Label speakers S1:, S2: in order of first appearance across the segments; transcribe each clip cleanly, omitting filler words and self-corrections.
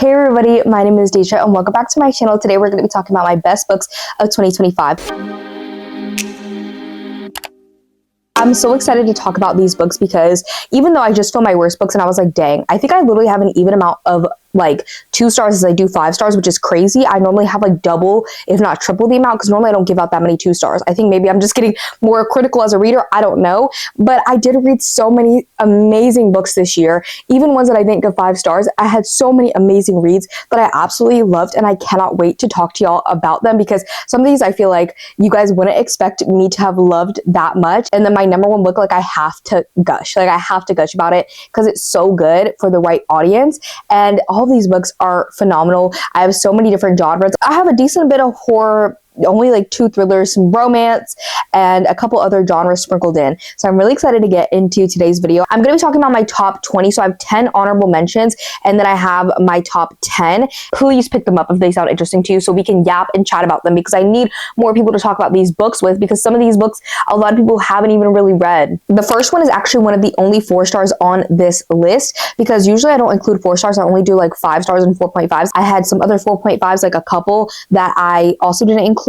S1: Hey everybody, my name is Deja and welcome back to my channel. Today we're going to be talking about my best books of 2025. I'm so excited to talk about these books because even though I just filmed my worst books and I was like, dang, I think I literally have an even amount of like 2 stars as I do 5 stars, which is crazy. I normally have like double, if not triple the amount, because normally I don't give out that many 2 stars. I think maybe I'm just getting more critical as a reader. I don't know. But I did read so many amazing books this year, even ones that I didn't give 5 stars. I had so many amazing reads that I absolutely loved, and I cannot wait to talk to y'all about them because some of these I feel like you guys wouldn't expect me to have loved that much. And then my number one book, like I have to gush. Like I have to gush about it because it's so good for the right audience. And all these books are phenomenal. I have so many different genres. I have a decent bit of horror, only like 2 thrillers, some romance, and a couple other genres sprinkled in. So I'm really excited to get into today's video. I'm going to be talking about my top 20. So I have 10 honorable mentions, and then I have my top 10. Please pick them up if they sound interesting to you so we can yap and chat about them, because I need more people to talk about these books with, because some of these books a lot of people haven't even really read. The first one is actually one of the only 4 stars on this list, because usually I don't include 4 stars. I only do like 5 stars and 4.5s. I had some other 4.5s, like a couple that I also didn't include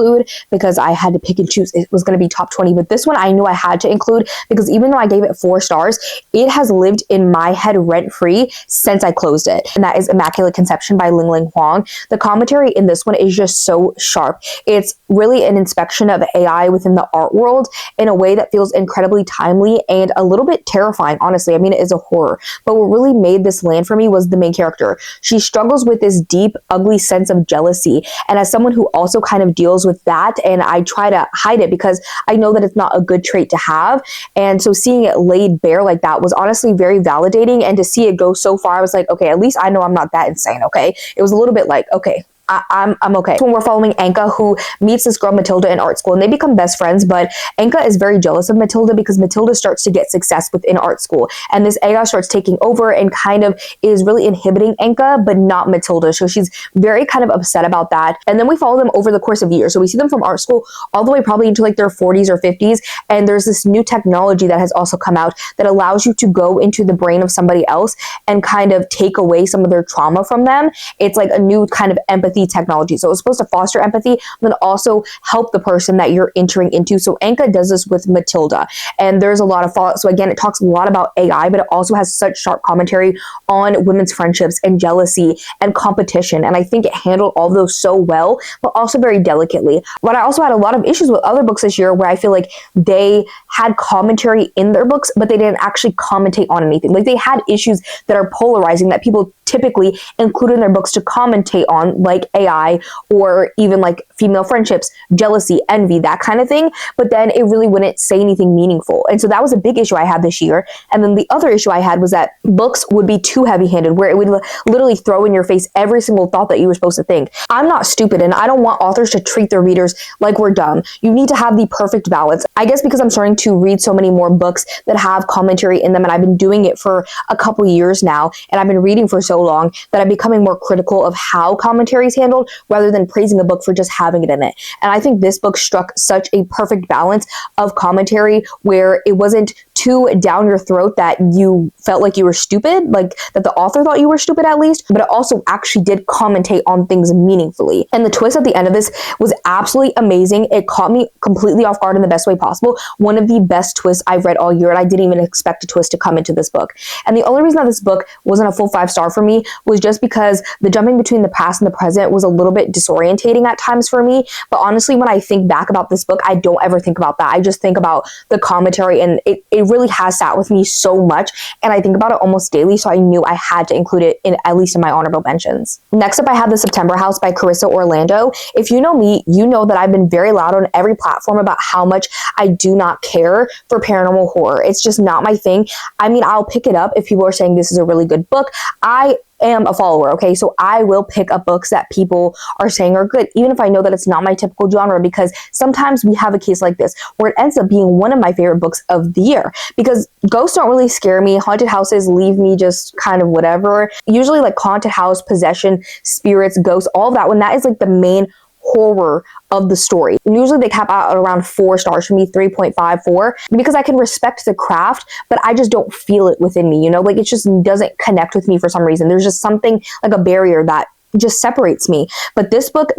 S1: because I had to pick and choose. It was going to be top 20, but this one I knew I had to include because even though I gave it 4 stars, it has lived in my head rent-free since I closed it. And that is Immaculate Conception by Ling Huang. The commentary in this one is just so sharp. It's really an inspection of AI within the art world in a way that feels incredibly timely and a little bit terrifying, honestly. I mean, it is a horror, but what really made this land for me was the main character. She struggles with this deep, ugly sense of jealousy, and as someone who also kind of deals with that, and I try to hide it because I know that it's not a good trait to have, and so seeing it laid bare like that was honestly very validating. And to see it go so far, I was like, okay, at least I know I'm not that insane. Okay, it was a little bit like, okay, I'm okay. When we're following Anka, who meets this girl Matilda in art school, and they become best friends, but Anka is very jealous of Matilda because Matilda starts to get success within art school, and this AI starts taking over and kind of is really inhibiting Anka, but not Matilda. So she's very kind of upset about that. And then we follow them over the course of years. So we see them from art school all the way probably into like their 40s or 50s, and there's this new technology that has also come out that allows you to go into the brain of somebody else and kind of take away some of their trauma from them. It's like a new kind of empathy technology. So it's supposed to foster empathy, but also help the person that you're entering into. So Anka does this with Matilda, and there's a lot of fallout. So again, it talks a lot about AI, but it also has such sharp commentary on women's friendships and jealousy and competition. And I think it handled all of those so well, but also very delicately. But I also had a lot of issues with other books this year where I feel like they had commentary in their books, but they didn't actually commentate on anything. Like they had issues that are polarizing that people typically include in their books to commentate on, like AI or even like female friendships, jealousy, envy, that kind of thing. But then it really wouldn't say anything meaningful. And so that was a big issue I had this year. And then the other issue I had was that books would be too heavy-handed, where it would literally throw in your face every single thought that you were supposed to think. I'm not stupid, and I don't want authors to treat their readers like we're dumb. You need to have the perfect balance. I guess because I'm starting to read so many more books that have commentary in them, and I've been doing it for a couple years now, and I've been reading for so long that I'm becoming more critical of how commentary is handled rather than praising a book for just having it in it. And I think this book struck such a perfect balance of commentary where it wasn't too down your throat that you felt like you were stupid, like that the author thought you were stupid at least, but it also actually did commentate on things meaningfully. And the twist at the end of this was absolutely amazing. It caught me completely off guard in the best way possible. One of the best twists I've read all year, and I didn't even expect a twist to come into this book. And the only reason that this book wasn't a full 5 star for me was just because the jumping between the past and the present was a little bit disorientating at times for me. But honestly, when I think back about this book, I don't ever think about that. I just think about the commentary, and it really has sat with me so much, and I think about it almost daily, so I knew I had to include it in at least in my honorable mentions. Next up, I have The September House by Carissa Orlando. If you know me, you know that I've been very loud on every platform about how much I do not care for paranormal horror. It's just not my thing. I mean, I'll pick it up if people are saying this is a really good book. I am a follower, okay? So I will pick up books that people are saying are good, even if I know that it's not my typical genre, because sometimes we have a case like this where it ends up being one of my favorite books of the year, because ghosts don't really scare me. Haunted houses leave me just kind of whatever. Usually like haunted house, possession, spirits, ghosts, all of that, when that is like the main horror of the story. Usually they cap out at around 4 stars for me, 3.5, 4, because I can respect the craft, but I just don't feel it within me, you know, like it just doesn't connect with me for some reason. There's just something like a barrier that just separates me. But this book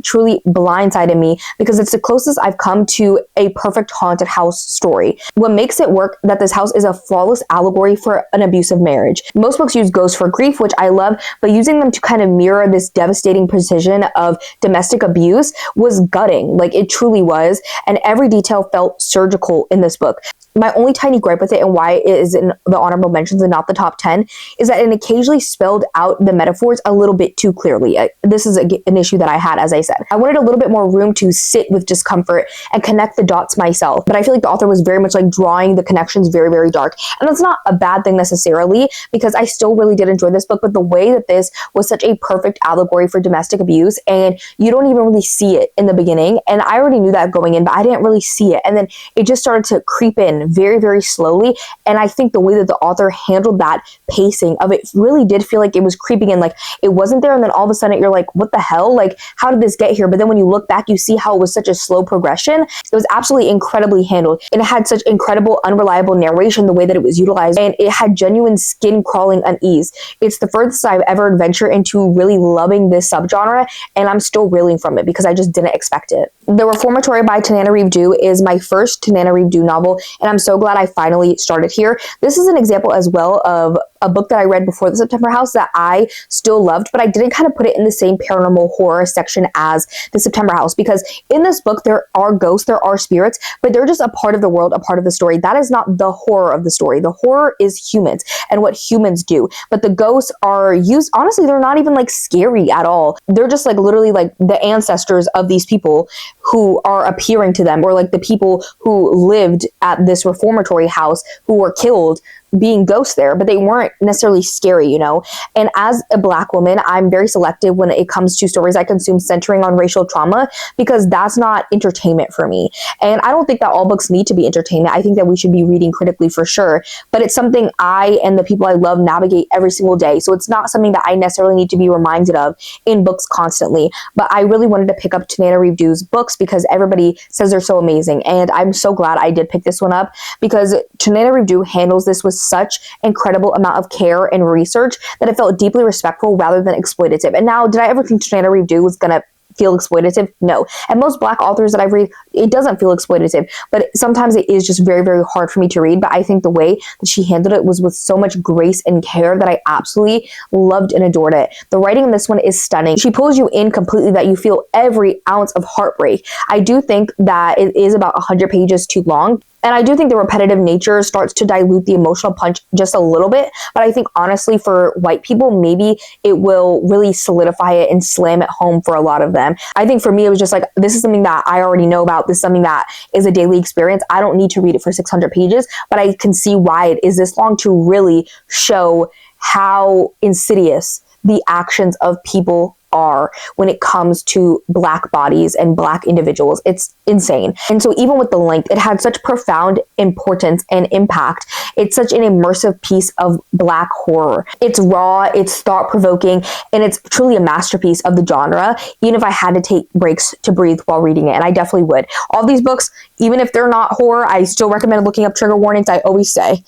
S1: truly blindsided me because it's the closest I've come to a perfect haunted house story. What makes it work that this house is a flawless allegory for an abusive marriage. Most books use ghosts for grief, which I love, but using them to kind of mirror this devastating precision of domestic abuse was gutting. Like it truly was, and every detail felt surgical in this book. My only tiny gripe with it and why it is in the honorable mentions and not the top 10 is that it occasionally spelled out the metaphors a little bit too clearly. This is an issue that I had, as I said. I wanted a little bit more room to sit with discomfort and connect the dots myself, but I feel like the author was very much like drawing the connections very, very dark. And that's not a bad thing necessarily, because I still really did enjoy this book, but the way that this was such a perfect allegory for domestic abuse, and you don't even really see it in the beginning, and I already knew that going in, but I didn't really see it, and then it just started to creep in very, very slowly. And I think the way that the author handled that pacing of it really did feel like it was creeping in, like it wasn't there, and then all of a sudden you're like, what the hell, like how did this get here? But then when you look back, you see how it was such a slow progression. It was absolutely incredibly handled, and it had such incredible unreliable narration, the way that it was utilized, and it had genuine skin crawling unease. It's the furthest I've ever ventured into really loving this subgenre, and I'm still reeling from it because I just didn't expect it. The Reformatory by Tanana Reeve Dew is my first Tanana Reeve Dew novel, and I'm so glad I finally started here. This is an example as well of a book that I read before the September House that I still loved, but I didn't kind of put it in the same paranormal horror section as the September House, because in this book there are ghosts, there are spirits, but they're just a part of the world, a part of the story. That is not the horror of the story. The horror is humans and what humans do, but the ghosts are used, honestly, they're not even like scary at all. They're just like literally like the ancestors of these people who are appearing to them, or like the people who lived at this reformatory house who were killed being ghosts there, but they weren't necessarily scary, you know? And as a Black woman, I'm very selective when it comes to stories I consume centering on racial trauma, because that's not entertainment for me. And I don't think that all books need to be entertainment. I think that we should be reading critically for sure, but it's something I and the people I love navigate every single day. So it's not something that I necessarily need to be reminded of in books constantly. But I really wanted to pick up Tanana Reeve Dew's books because everybody says they're so amazing. And I'm so glad I did pick this one up, because Tanana Reeve Dew handles this with such incredible amount of care and research that it felt deeply respectful rather than exploitative. And now, did I ever think Tanana Reeve Dew was gonna feel exploitative? No. And most Black authors that I've read, it doesn't feel exploitative, but sometimes it is just very, very hard for me to read. But I think the way that she handled it was with so much grace and care that I absolutely loved and adored it. The writing in this one is stunning. She pulls you in completely, that you feel every ounce of heartbreak. I do think that it is about 100 pages too long, and I do think the repetitive nature starts to dilute the emotional punch just a little bit. But I think honestly for white people, maybe it will really solidify it and slam it home for a lot of them. I think for me, it was just like, this is something that I already know about. This is something that is a daily experience. I don't need to read it for 600 pages, but I can see why it is this long, to really show how insidious the actions of people are when it comes to Black bodies and Black individuals. It's insane. And so even with the length, it had such profound importance and impact. It's such an immersive piece of Black horror. It's raw, it's thought-provoking, and it's truly a masterpiece of the genre, even if I had to take breaks to breathe while reading it, and I definitely would. All these books, even if they're not horror, I still recommend looking up trigger warnings. I always say,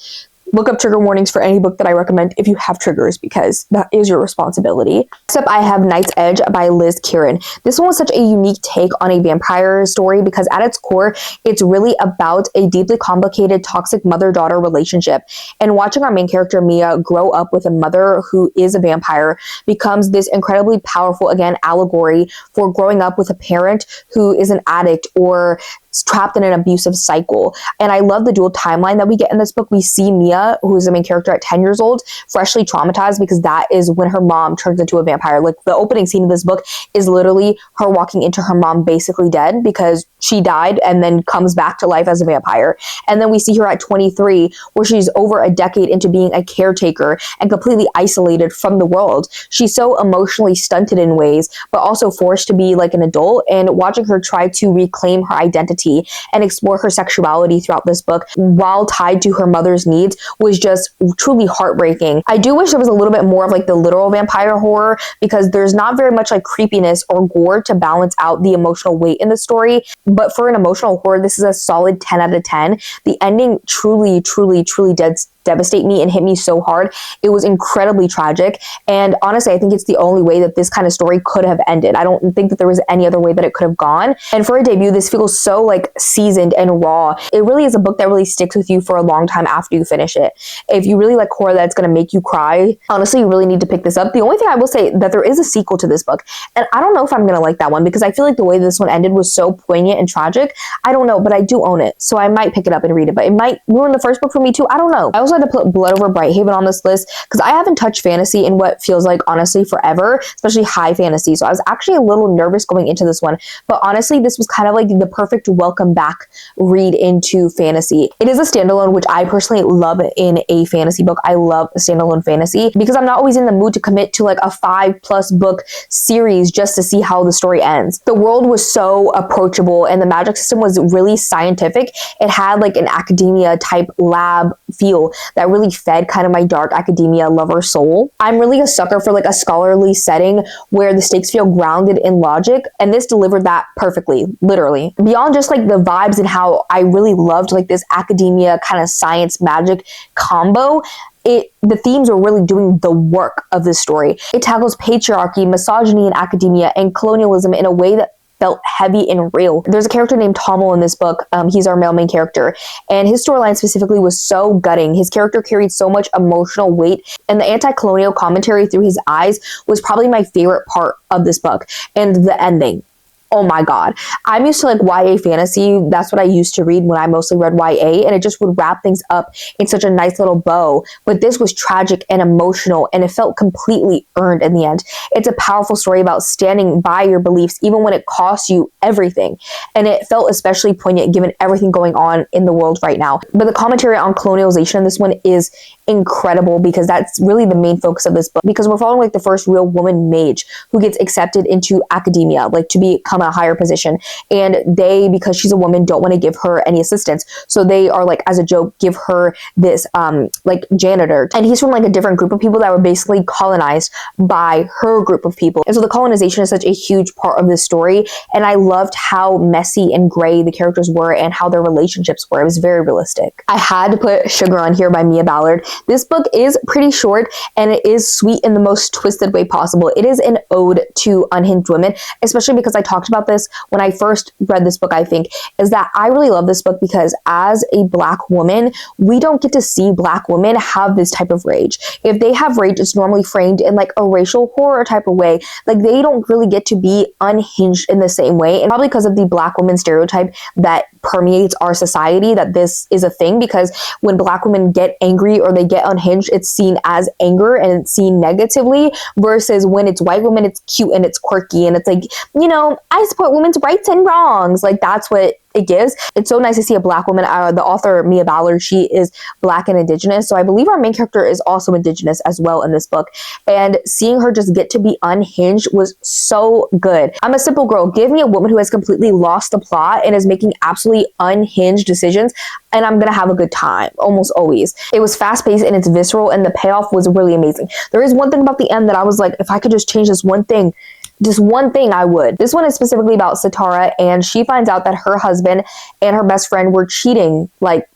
S1: look up trigger warnings for any book that I recommend if you have triggers, because that is your responsibility. Next up, I have Night's Edge by Liz Kieran. This one was such a unique take on a vampire story because at its core, it's really about a deeply complicated toxic mother-daughter relationship. And watching our main character, Mia, grow up with a mother who is a vampire becomes this incredibly powerful, again, allegory for growing up with a parent who is an addict or trapped in an abusive cycle. And I love the dual timeline that we get in this book. We see Mia, who is the main character at 10 years old, freshly traumatized because that is when her mom turns into a vampire. Like the opening scene of this book is literally her walking into her mom basically dead because she died and then comes back to life as a vampire. And then we see her at 23, where she's over a decade into being a caretaker and completely isolated from the world. She's so emotionally stunted in ways, but also forced to be like an adult. And watching her try to reclaim her identity and explore her sexuality throughout this book while tied to her mother's needs was just truly heartbreaking. I do wish there was a little bit more of like the literal vampire horror, because there's not very much like creepiness or gore to balance out the emotional weight in the story. But for an emotional horror, this is a solid 10 out of 10. The ending truly did devastate me and hit me so hard. It was incredibly tragic, and honestly I think it's the only way that this kind of story could have ended. I don't think that there was any other way that it could have gone. And for a debut, this feels so like seasoned and raw. It really is a book that really sticks with you for a long time after you finish it. If you really like horror that's going to make you cry, honestly you really need to pick this up. The only thing I will say that there is a sequel to this book, and I don't know if I'm going to like that one, because I feel like the way this one ended was so poignant and tragic. I don't know, but I do own it, so I might pick it up and read it, but it might ruin the first book for me too. I don't know. I also had to put Blood Over Brighthaven on this list because I haven't touched fantasy in what feels like honestly forever, especially high fantasy. So I was actually a little nervous going into this one, but honestly this was kind of like the perfect welcome back read into fantasy. It is a standalone, which I personally love in a fantasy book. I love a standalone fantasy because I'm not always in the mood to commit to like a 5+ book series just to see how the story ends. The world was so approachable and the magic system was really scientific. It had like an academia type lab feel that really fed kind of my dark academia lover soul. I'm really a sucker for like a scholarly setting where the stakes feel grounded in logic, and this delivered that perfectly, literally. Beyond just like the vibes and how I really loved like this academia kind of science magic combo, the themes are really doing the work of this story. It tackles patriarchy, misogyny in academia, and colonialism in a way that felt heavy and real. There's a character named Tommel in this book. He's our male main character, and his storyline specifically was so gutting. His character carried so much emotional weight, and the anti-colonial commentary through his eyes was probably my favorite part of this book. And the ending, oh my god. I'm used to like YA fantasy. That's what I used to read when I mostly read YA, and it just would wrap things up in such a nice little bow. But this was tragic and emotional, and it felt completely earned in the end. It's a powerful story about standing by your beliefs even when it costs you everything. And it felt especially poignant given everything going on in the world right now. But the commentary on colonialization in this one is incredible, because that's really the main focus of this book, because we're following like the first real woman mage who gets accepted into academia, like to become a higher position, and they, because she's a woman, don't want to give her any assistance, so they are like, as a joke, give her this like janitor, and he's from like a different group of people that were basically colonized by her group of people. And so the colonization is such a huge part of this story, and I loved how messy and gray the characters were and how their relationships were. It was very realistic. I had to put Sugar on here by Mia Ballard. This book is pretty short, and it is sweet in the most twisted way possible. It is an ode to unhinged women, especially because I talked about this when I first read this book, I think, is that I really love this book because as a Black woman, we don't get to see Black women have this type of rage. If they have rage, it's normally framed in like a racial horror type of way. Like they don't really get to be unhinged in the same way, and probably because of the Black woman stereotype that permeates our society, that this is a thing, because when Black women get angry or they get unhinged, it's seen as anger and it's seen negatively, versus when it's white women, it's cute and it's quirky and it's like, you know, I support women's rights and wrongs. Like that's what it gives. It's so nice to see a Black woman. The author, Mia Ballard, she is Black and Indigenous, so I believe our main character is also Indigenous as well in this book, and seeing her just get to be unhinged was so good. I'm a simple girl. Give me a woman who has completely lost the plot and is making absolutely unhinged decisions, and I'm gonna have a good time, almost always. It was fast-paced and it's visceral, and the payoff was really amazing. There is one thing about the end that I was like, if I could just change this one thing, I would. This one is specifically about Satara, and she finds out that her husband and her best friend were cheating, like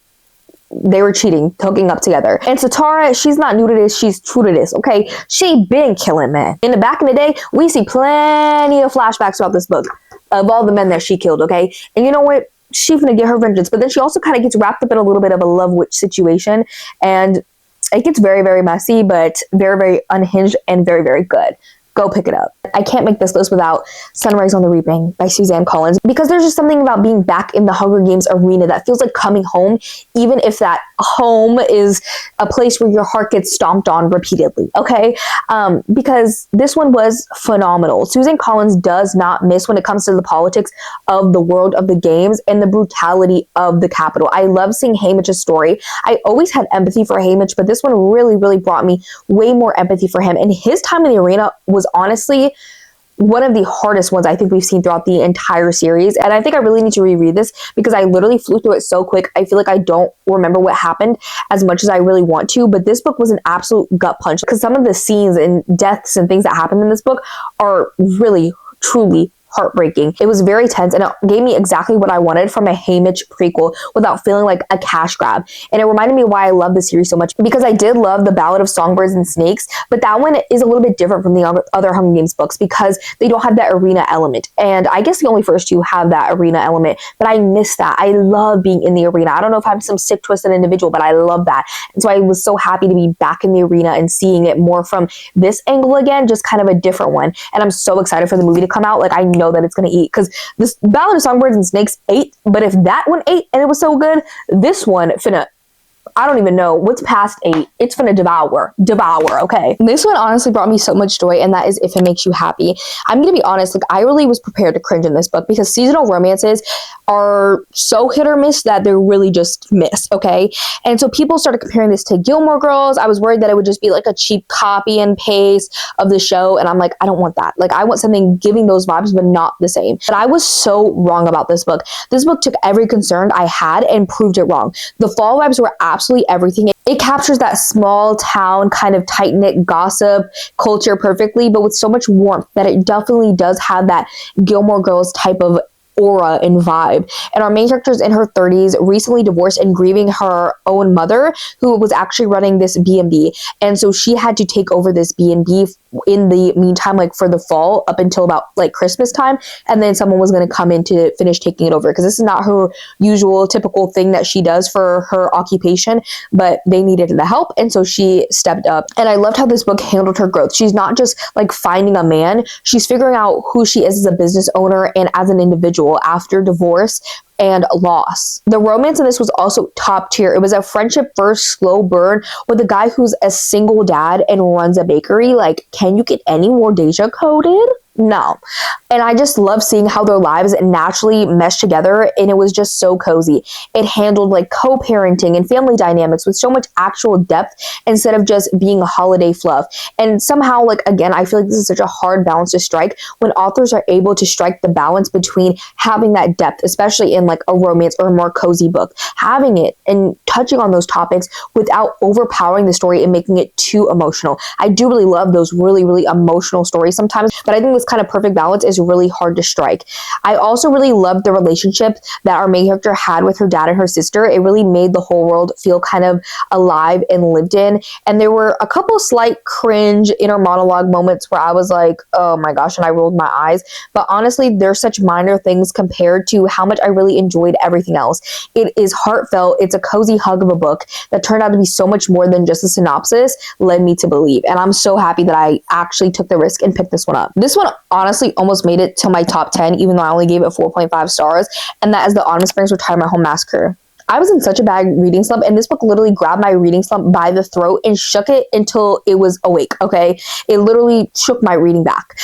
S1: they were cheating, hooking up together. And Satara, she's not new to this, she's true to this, okay? She been killing men. In the back in the day, we see plenty of flashbacks throughout this book of all the men that she killed, okay? And you know what? She's gonna get her vengeance, but then she also kind of gets wrapped up in a little bit of a love witch situation, and it gets very, very messy, but very, very unhinged and very, very good. go pick it up. I can't make this list without Sunrise on the Reaping by Suzanne Collins, because there's just something about being back in the Hunger Games arena that feels like coming home, even if that home is a place where your heart gets stomped on repeatedly, okay? Because this one was phenomenal. Suzanne Collins does not miss when it comes to the politics of the world of the games and the brutality of the Capitol. I love seeing Haymitch's story. I always had empathy for Haymitch, but this one really, really brought me way more empathy for him. And his time in the arena was honestly one of the hardest ones I think we've seen throughout the entire series. And I think I really need to reread this because I literally flew through it so quick. I feel like I don't remember what happened as much as I really want to, but this book was an absolute gut punch because some of the scenes and deaths and things that happened in this book are really, truly heartbreaking. It was very tense, and it gave me exactly what I wanted from a Haymitch prequel without feeling like a cash grab. And it reminded me why I love the series so much, because I did love The Ballad of Songbirds and Snakes, but that one is a little bit different from the other Hunger Games books because they don't have that arena element. And I guess the only first two have that arena element, but I miss that. I love being in the arena. I don't know if I'm some sick, twisted individual, but I love that. And so I was so happy to be back in the arena and seeing it more from this angle again, just kind of a different one. And I'm so excited for the movie to come out. Like, I know that it's going to eat, because this Ballad of Songbirds and Snakes ate, but if that one ate and it was so good, this one finna, I don't even know what's past 8. It's finna devour, okay? This one honestly brought me so much joy, and that is If It Makes You Happy. I'm gonna be honest, like, I really was prepared to cringe in this book because seasonal romances are so hit or miss that they're really just miss, okay? And so people started comparing this to Gilmore Girls. I was worried that it would just be like a cheap copy and paste of the show, and I'm like, I don't want that. Like, I want something giving those vibes, but not the same. But I was so wrong about this book. This book took every concern I had and proved it wrong. The fall vibes were absolutely everything. It captures that small town kind of tight-knit gossip culture perfectly, but with so much warmth that it definitely does have that Gilmore Girls type of aura and vibe. And our main character is in her 30s, recently divorced and grieving her own mother, who was actually running this B&B. And so she had to take over this B&B in the meantime, like for the fall up until about like Christmas time. And then someone was going to come in to finish taking it over, because this is not her usual typical thing that she does for her occupation, but they needed the help. And so she stepped up. And I loved how this book handled her growth. She's not just like finding a man, she's figuring out who she is as a business owner and as an individual after divorce and loss. The romance in this was also top tier. It was a friendship first slow burn with a guy who's a single dad and runs a bakery. Like, can you get any more Deja coded? No. And I just love seeing how their lives naturally mesh together, and it was just so cozy. It handled like co-parenting and family dynamics with so much actual depth instead of just being a holiday fluff. And somehow, like, again, I feel like this is such a hard balance to strike when authors are able to strike the balance between having that depth, especially in like a romance or a more cozy book, having it and touching on those topics without overpowering the story and making it too emotional. I do really love those really, really emotional stories sometimes, but I think this kind of perfect balance is really hard to strike. I also really loved the relationship that our main character had with her dad and her sister. It really made the whole world feel kind of alive and lived in. And there were a couple slight cringe inner monologue moments where I was like, oh my gosh, and I rolled my eyes. But honestly, they're such minor things compared to how much I really enjoyed everything else. It is heartfelt. It's a cozy hug of a book that turned out to be so much more than just a synopsis led me to believe. And I'm so happy that I actually took the risk and picked this one up. This one honestly almost made it to my top 10, even though I only gave it 4.5 stars, and that is The Autumn Springs Retirement Home Massacre. I was in such a bad reading slump, and this book literally grabbed my reading slump by the throat and shook it until it was awake, okay? It literally shook my reading back.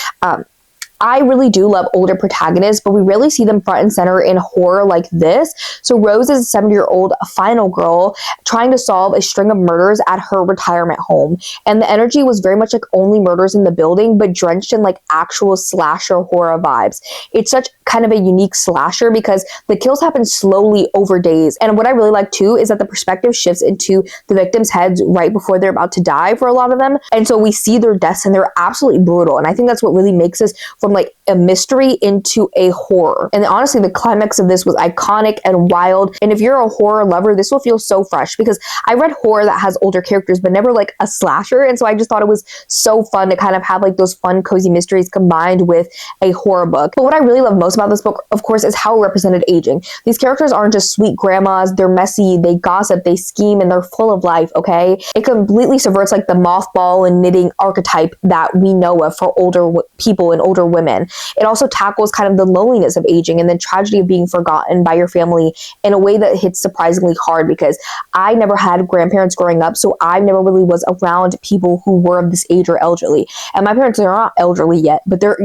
S1: I really do love older protagonists, but we rarely see them front and center in horror like this. So Rose is a 70-year-old final girl trying to solve a string of murders at her retirement home. And the energy was very much like only murders in the building, but drenched in like actual slasher horror vibes. It's such kind of a unique slasher because the kills happen slowly over days. And what I really like too is that the perspective shifts into the victims' heads right before they're about to die for a lot of them. And so we see their deaths and they're absolutely brutal. And I think that's what really makes this from from like a mystery into a horror. And honestly, the climax of this was iconic and wild. And if you're a horror lover, this will feel so fresh, because I read horror that has older characters, but never like a slasher. And so I just thought it was so fun to kind of have like those fun, cozy mysteries combined with a horror book. But what I really love most about this book, of course, is how it represented aging. These characters aren't just sweet grandmas. They're messy, they gossip, they scheme, and they're full of life, okay? It completely subverts like the mothball and knitting archetype that we know of for older people and older women. It also tackles kind of the loneliness of aging and the tragedy of being forgotten by your family in a way that hits surprisingly hard, because I never had grandparents growing up, so I never really was around people who were of this age or elderly. And my parents are not elderly yet, but they're,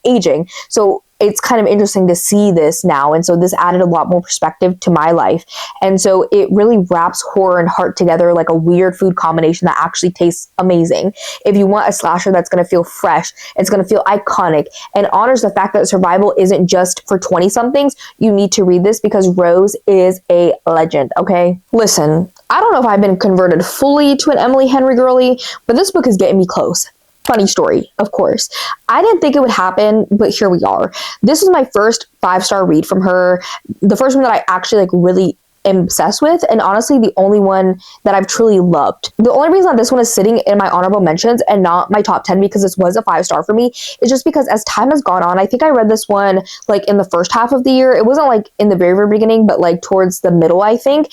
S1: aging. So it's kind of interesting to see this now. And so this added a lot more perspective to my life. And so it really wraps horror and heart together like a weird food combination that actually tastes amazing. If you want a slasher that's going to feel fresh, it's going to feel iconic, and honors the fact that survival isn't just for 20-somethings, you need to read this, because Rose is a legend, okay? Listen, I don't know if I've been converted fully to an Emily Henry girly, but this book is getting me close. Funny story, of course. I didn't think it would happen, but here we are. This was my first 5-star read from her. The first one that I actually really am obsessed with, and honestly the only one that I've truly loved. The only reason that this one is sitting in my honorable mentions and not my top 10, because this was a 5-star for me, is just because as time has gone on, I think I read this one in the first half of the year. It wasn't in the very, very beginning, but towards the middle, I think.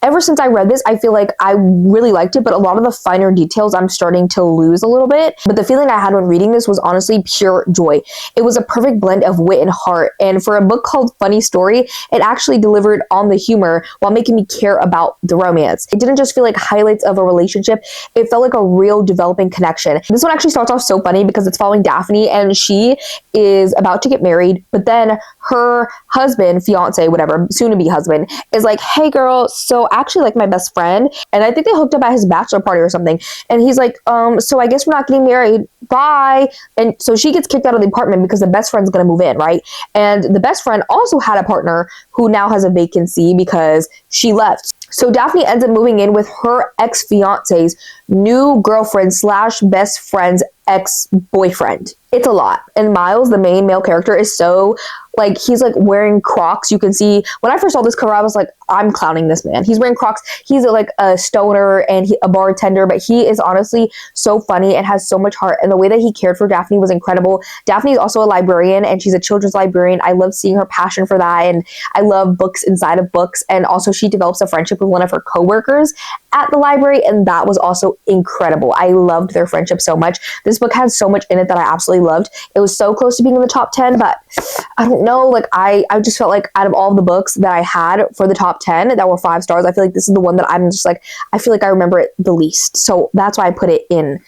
S1: Ever since I read this, I feel like I really liked it, but a lot of the finer details I'm starting to lose a little bit. But the feeling I had when reading this was honestly pure joy. It was a perfect blend of wit and heart. And for a book called Funny Story, it actually delivered on the humor while making me care about the romance. It didn't just feel like highlights of a relationship. It felt like a real developing connection. This one actually starts off so funny because it's following Daphne, and she is about to get married, but then her husband, fiance, whatever, soon-to-be husband, is like, hey girl, so actually my best friend, and I think they hooked up at his bachelor party or something, and he's like, so I guess we're not getting married, bye. And so she gets kicked out of the apartment because the best friend's gonna move in, right? And the best friend also had a partner who now has a vacancy because she left. So Daphne ends up moving in with her ex-fiance's new girlfriend / best friend's ex-boyfriend. It's a lot. And Miles, the main male character, is so he's wearing Crocs. You can see when I first saw this cover, I was like, I'm clowning this man. He's wearing Crocs. He's a stoner and a bartender, but he is honestly so funny and has so much heart. And the way that he cared for Daphne was incredible. Daphne is also a librarian, and she's a children's librarian. I love seeing her passion for that, and I love books inside of books. And also she develops a friendship with one of her coworkers at the library, and that was also incredible. I loved their friendship so much. This book had so much in it that I absolutely loved. It was so close to being in the top 10, but I don't know, I just felt like out of all of the books that I had for the top 10 that were 5 stars, I feel like this is the one that I'm just I feel like I remember it the least. So that's why I put it in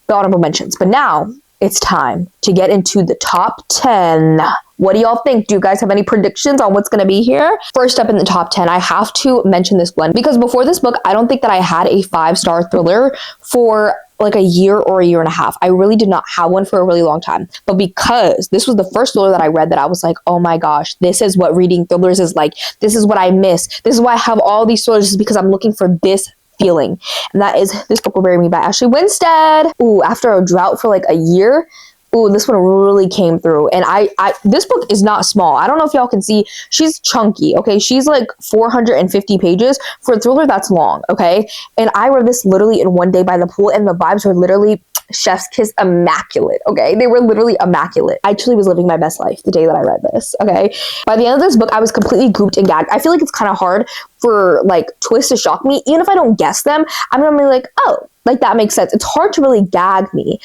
S1: the honorable mentions. But now it's time to get into the top 10. What do y'all think? Do you guys have any predictions on what's going to be here? First up in the top 10, I have to mention this one, because before this book, I don't think that I had a 5-star thriller for a year or a year and a half. I really did not have one for a really long time. But because this was the first thriller that I read that I was like, oh my gosh, this is what reading thrillers is like. This is what I miss. This is why I have all these thrillers, is because I'm looking for this feeling. And that is This Book Will Bury Me by Ashley Winstead. Ooh, after a drought for a year, ooh, this one really came through. And I this book is not small. I don't know if y'all can see. She's chunky, okay? She's 450 pages. For a thriller, that's long, okay? And I read this literally in one day by the pool, and the vibes were literally chef's kiss immaculate, okay? They were literally immaculate. I truly was living my best life the day that I read this, okay? By the end of this book, I was completely gooped and gagged. I feel like it's kind of hard for twists to shock me. Even if I don't guess them, I'm normally oh, that makes sense. It's hard to really gag me.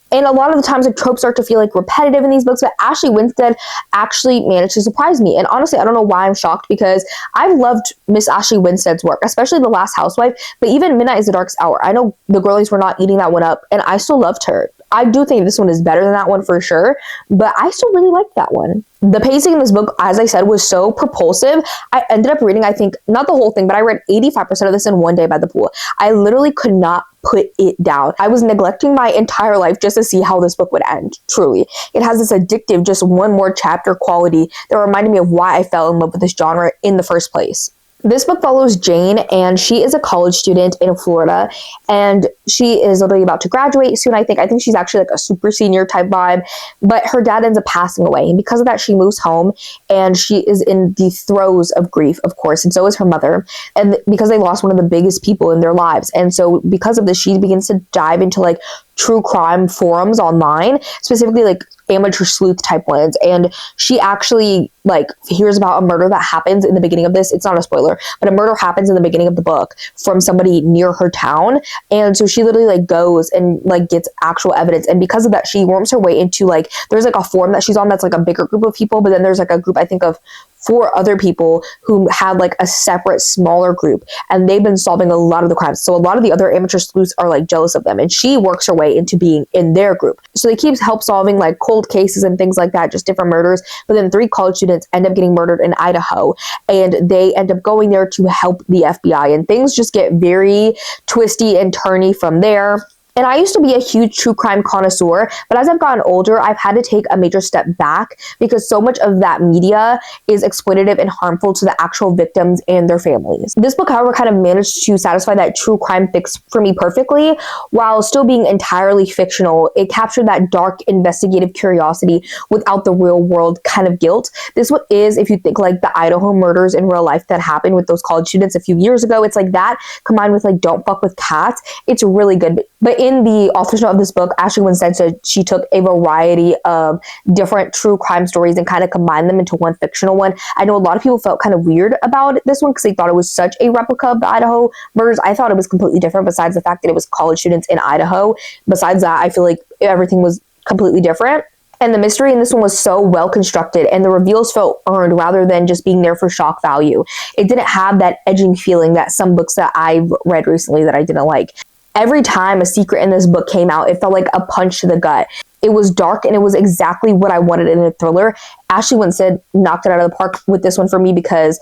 S1: And a lot of the times the tropes start to feel repetitive in these books, but Ashley Winstead actually managed to surprise me. And honestly, I don't know why I'm shocked, because I've loved Miss Ashley Winstead's work, especially The Last Housewife, but even Midnight is the Darkest Hour. I know the girlies were not eating that one up, and I still loved her. I do think this one is better than that one for sure, but I still really liked that one. The pacing in this book, as I said, was so propulsive. I ended up reading, I think, not the whole thing, but I read 85% of this in one day by the pool. I literally could not put it down. I was neglecting my entire life just to see how this book would end, truly. It has this addictive, just one more chapter quality that reminded me of why I fell in love with this genre in the first place. This book follows Jane, and she is a college student in Florida, and she is literally about to graduate soon. I think she's actually like a super senior type vibe, but her dad ends up passing away, and because of that she moves home, and she is in the throes of grief, of course, and so is her mother, and because they lost one of the biggest people in their lives. And so because of this, she begins to dive into like true crime forums online, specifically like amateur sleuth type ones. And she actually like hears about a murder that happens in the beginning of this. It's not a spoiler, but a murder happens in the beginning of the book from somebody near her town. And so she literally like goes and like gets actual evidence. And because of that, she worms her way into like, there's like a forum that she's on that's like a bigger group of people, but then there's like a group, I think, of 4 other people who had like a separate smaller group, and they've been solving a lot of the crimes. So a lot of the other amateur sleuths are like jealous of them, and she works her way into being in their group. So they keep help solving like cold cases and things like that, just different murders. But then 3 college students end up getting murdered in Idaho, and they end up going there to help the FBI, and things just get very twisty and turny from there. And I used to be a huge true crime connoisseur, but as I've gotten older, I've had to take a major step back because so much of that media is exploitative and harmful to the actual victims and their families. This book, however, kind of managed to satisfy that true crime fix for me perfectly, while still being entirely fictional. It captured that dark investigative curiosity without the real world kind of guilt. This one is, if you think like the Idaho murders in real life that happened with those college students a few years ago, it's like that combined with like Don't Fuck with Cats. It's really good. But in the author's note of this book, Ashley Winstead said she took a variety of different true crime stories and kind of combined them into one fictional one. I know a lot of people felt kind of weird about this one because they thought it was such a replica of the Idaho murders. I thought it was completely different, besides the fact that it was college students in Idaho. Besides that, I feel like everything was completely different. And the mystery in this one was so well constructed, and the reveals felt earned rather than just being there for shock value. It didn't have that edging feeling that some books that I've read recently that I didn't like. Every time a secret in this book came out, it felt like a punch to the gut. It was dark, and it was exactly what I wanted in a thriller. Ashley Winstead knocked it out of the park with this one for me, because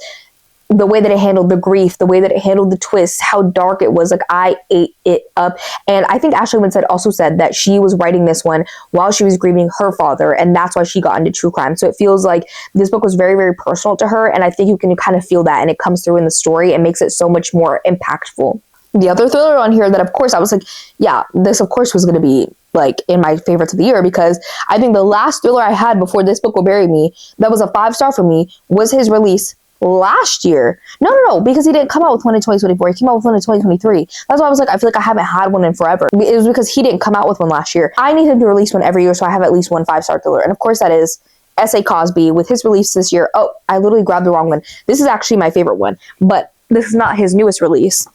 S1: the way that it handled the grief, the way that it handled the twists, how dark it was, like I ate it up. And I think Ashley Winstead also said that she was writing this one while she was grieving her father, and that's why she got into true crime. So it feels like this book was very, very personal to her, and I think you can kind of feel that, and it comes through in the story and makes it so much more impactful. The other thriller on here that, of course, I was like, yeah, this, of course, was going to be like in my favorites of the year, because I think the last thriller I had before This Book Will Bury Me that was a 5-star for me was his release last year. No, because he didn't come out with one in 2024. He came out with one in 2023. That's why I was like, I feel like I haven't had one in forever. It was because he didn't come out with one last year. I need him to release one every year, so I have at least one 5-star thriller. And of course, that is S.A. Cosby with his release this year. Oh, I literally grabbed the wrong one. This is actually my favorite one, but this is not his newest release.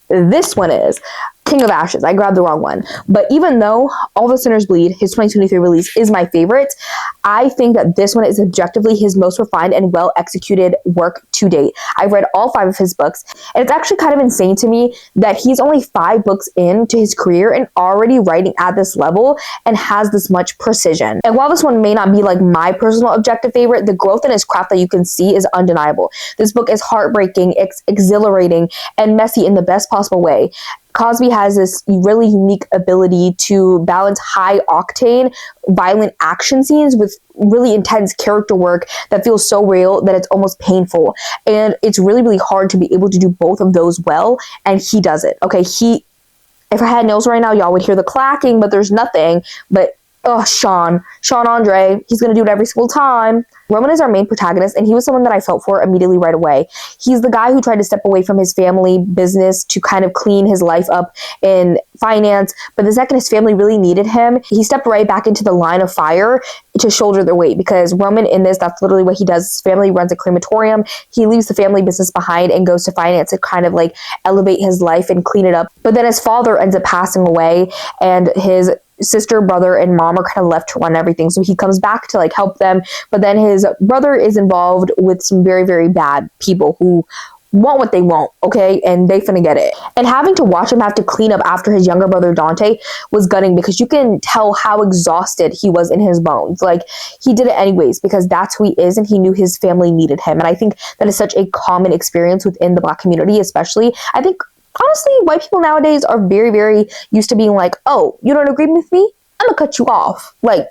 S1: This one is King of Ashes. I grabbed the wrong one. But even though All the Sinners Bleed, his 2023 release, is my favorite, I think that this one is objectively his most refined and well-executed work to date. I've read all 5 of his books, and it's actually kind of insane to me that he's only 5 books into his career and already writing at this level and has this much precision. And while this one may not be like my personal objective favorite, the growth in his craft that you can see is undeniable. This book is heartbreaking, exhilarating, and messy in the best possible way. Cosby has this really unique ability to balance high-octane, violent action scenes with really intense character work that feels so real that it's almost painful. And it's really, really hard to be able to do both of those well, and he does it. Okay, if I had nails right now, y'all would hear the clacking, but there's nothing. But Sean Andre, he's going to do it every single time. Roman is our main protagonist, and he was someone that I felt for immediately right away. He's the guy who tried to step away from his family business to kind of clean his life up in finance, but the second his family really needed him, he stepped right back into the line of fire to shoulder their weight, because Roman in this, that's literally what he does. His family runs a crematorium. He leaves the family business behind and goes to finance to kind of like elevate his life and clean it up. But then his father ends up passing away, and his sister, brother, and mom are kind of left to run everything. So he comes back to like help them, but then his brother is involved with some very, very bad people who want what they want, okay? And they finna get it. And having to watch him have to clean up after his younger brother Dante was gutting, because you can tell how exhausted he was in his bones. Like, he did it anyways because that's who he is, and he knew his family needed him. And I think that is such a common experience within the Black community, especially. I think honestly, white people nowadays are very, very used to being like, oh, you don't agree with me? I'm gonna cut you off. Like,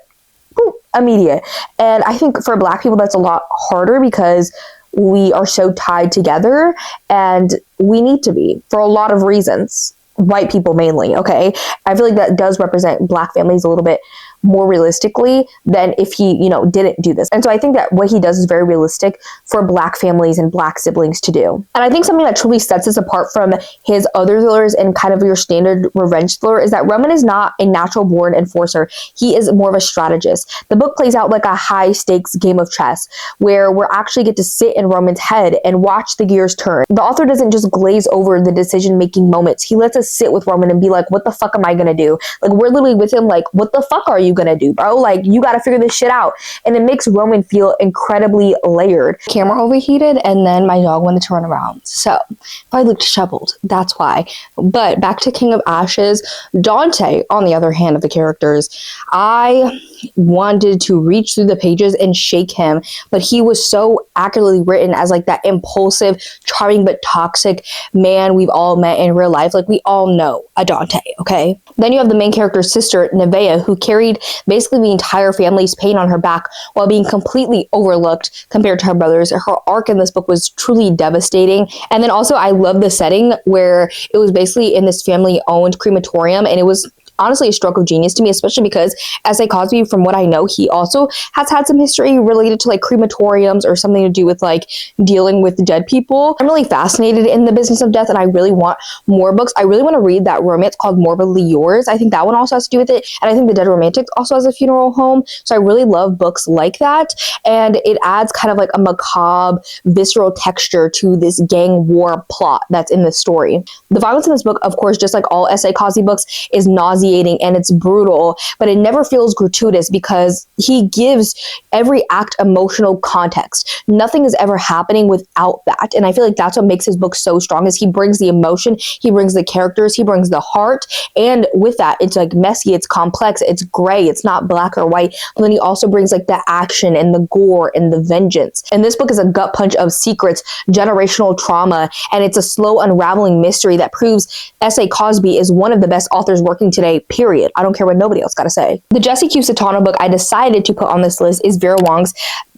S1: boom, immediate. And I think for Black people, that's a lot harder because we are so tied together, and we need to be for a lot of reasons. white people mainly, okay? I feel like that does represent Black families a little bit more realistically than if he, didn't do this. And so I think that what he does is very realistic for Black families and Black siblings to do. And I think something that truly sets this apart from his other thrillers and kind of your standard revenge thriller is that Roman is not a natural born enforcer. He is more of a strategist. The book plays out like a high stakes game of chess where we actually get to sit in Roman's head and watch the gears turn. The author doesn't just glaze over the decision making moments. He lets us sit with Roman and be like, what the fuck am I gonna do? Like, we're literally with him like, what the fuck are you gonna do, bro? Like, you gotta figure this shit out. And it makes Roman feel incredibly layered. Camera overheated and then my dog wanted to run around. So if I looked disheveled, that's why. But back to King of Ashes, Dante, on the other hand of the characters, I wanted to reach through the pages and shake him, but he was so accurately written as like that impulsive, charming but toxic man we've all met in real life. Like, we all know a Dante, okay? Then you have the main character's sister, Nevaeh, who carried basically the entire family's pain on her back while being completely overlooked compared to her brothers. Her arc in this book was truly devastating. And then also I love the setting where it was basically in this family-owned crematorium, and it was honestly a stroke of genius to me, especially because S.A. Cosby, from what I know, he also has had some history related to like crematoriums or something to do with like dealing with dead people. I'm really fascinated in the business of death and I really want more books. I really want to read that romance called Morbidly Yours. I think that one also has to do with it. And I think The Dead Romantic also has a funeral home. So I really love books like that. And it adds kind of like a macabre, visceral texture to this gang war plot that's in the story. The violence in this book, of course, just like all S.A. Cosby books, is nauseating and it's brutal, but it never feels gratuitous because he gives every act emotional context. Nothing is ever happening without that. And I feel like that's what makes his book so strong, is he brings the emotion, he brings the characters, he brings the heart. And with that, it's like messy, it's complex, it's gray, it's not black or white. But then he also brings like the action and the gore and the vengeance. And this book is a gut punch of secrets, generational trauma, and it's a slow unraveling mystery that proves S.A. Cosby is one of the best authors working today, period. I don't care what nobody else got to say. The Jesse Q. Satano book I decided to put on this list is Vera Wong's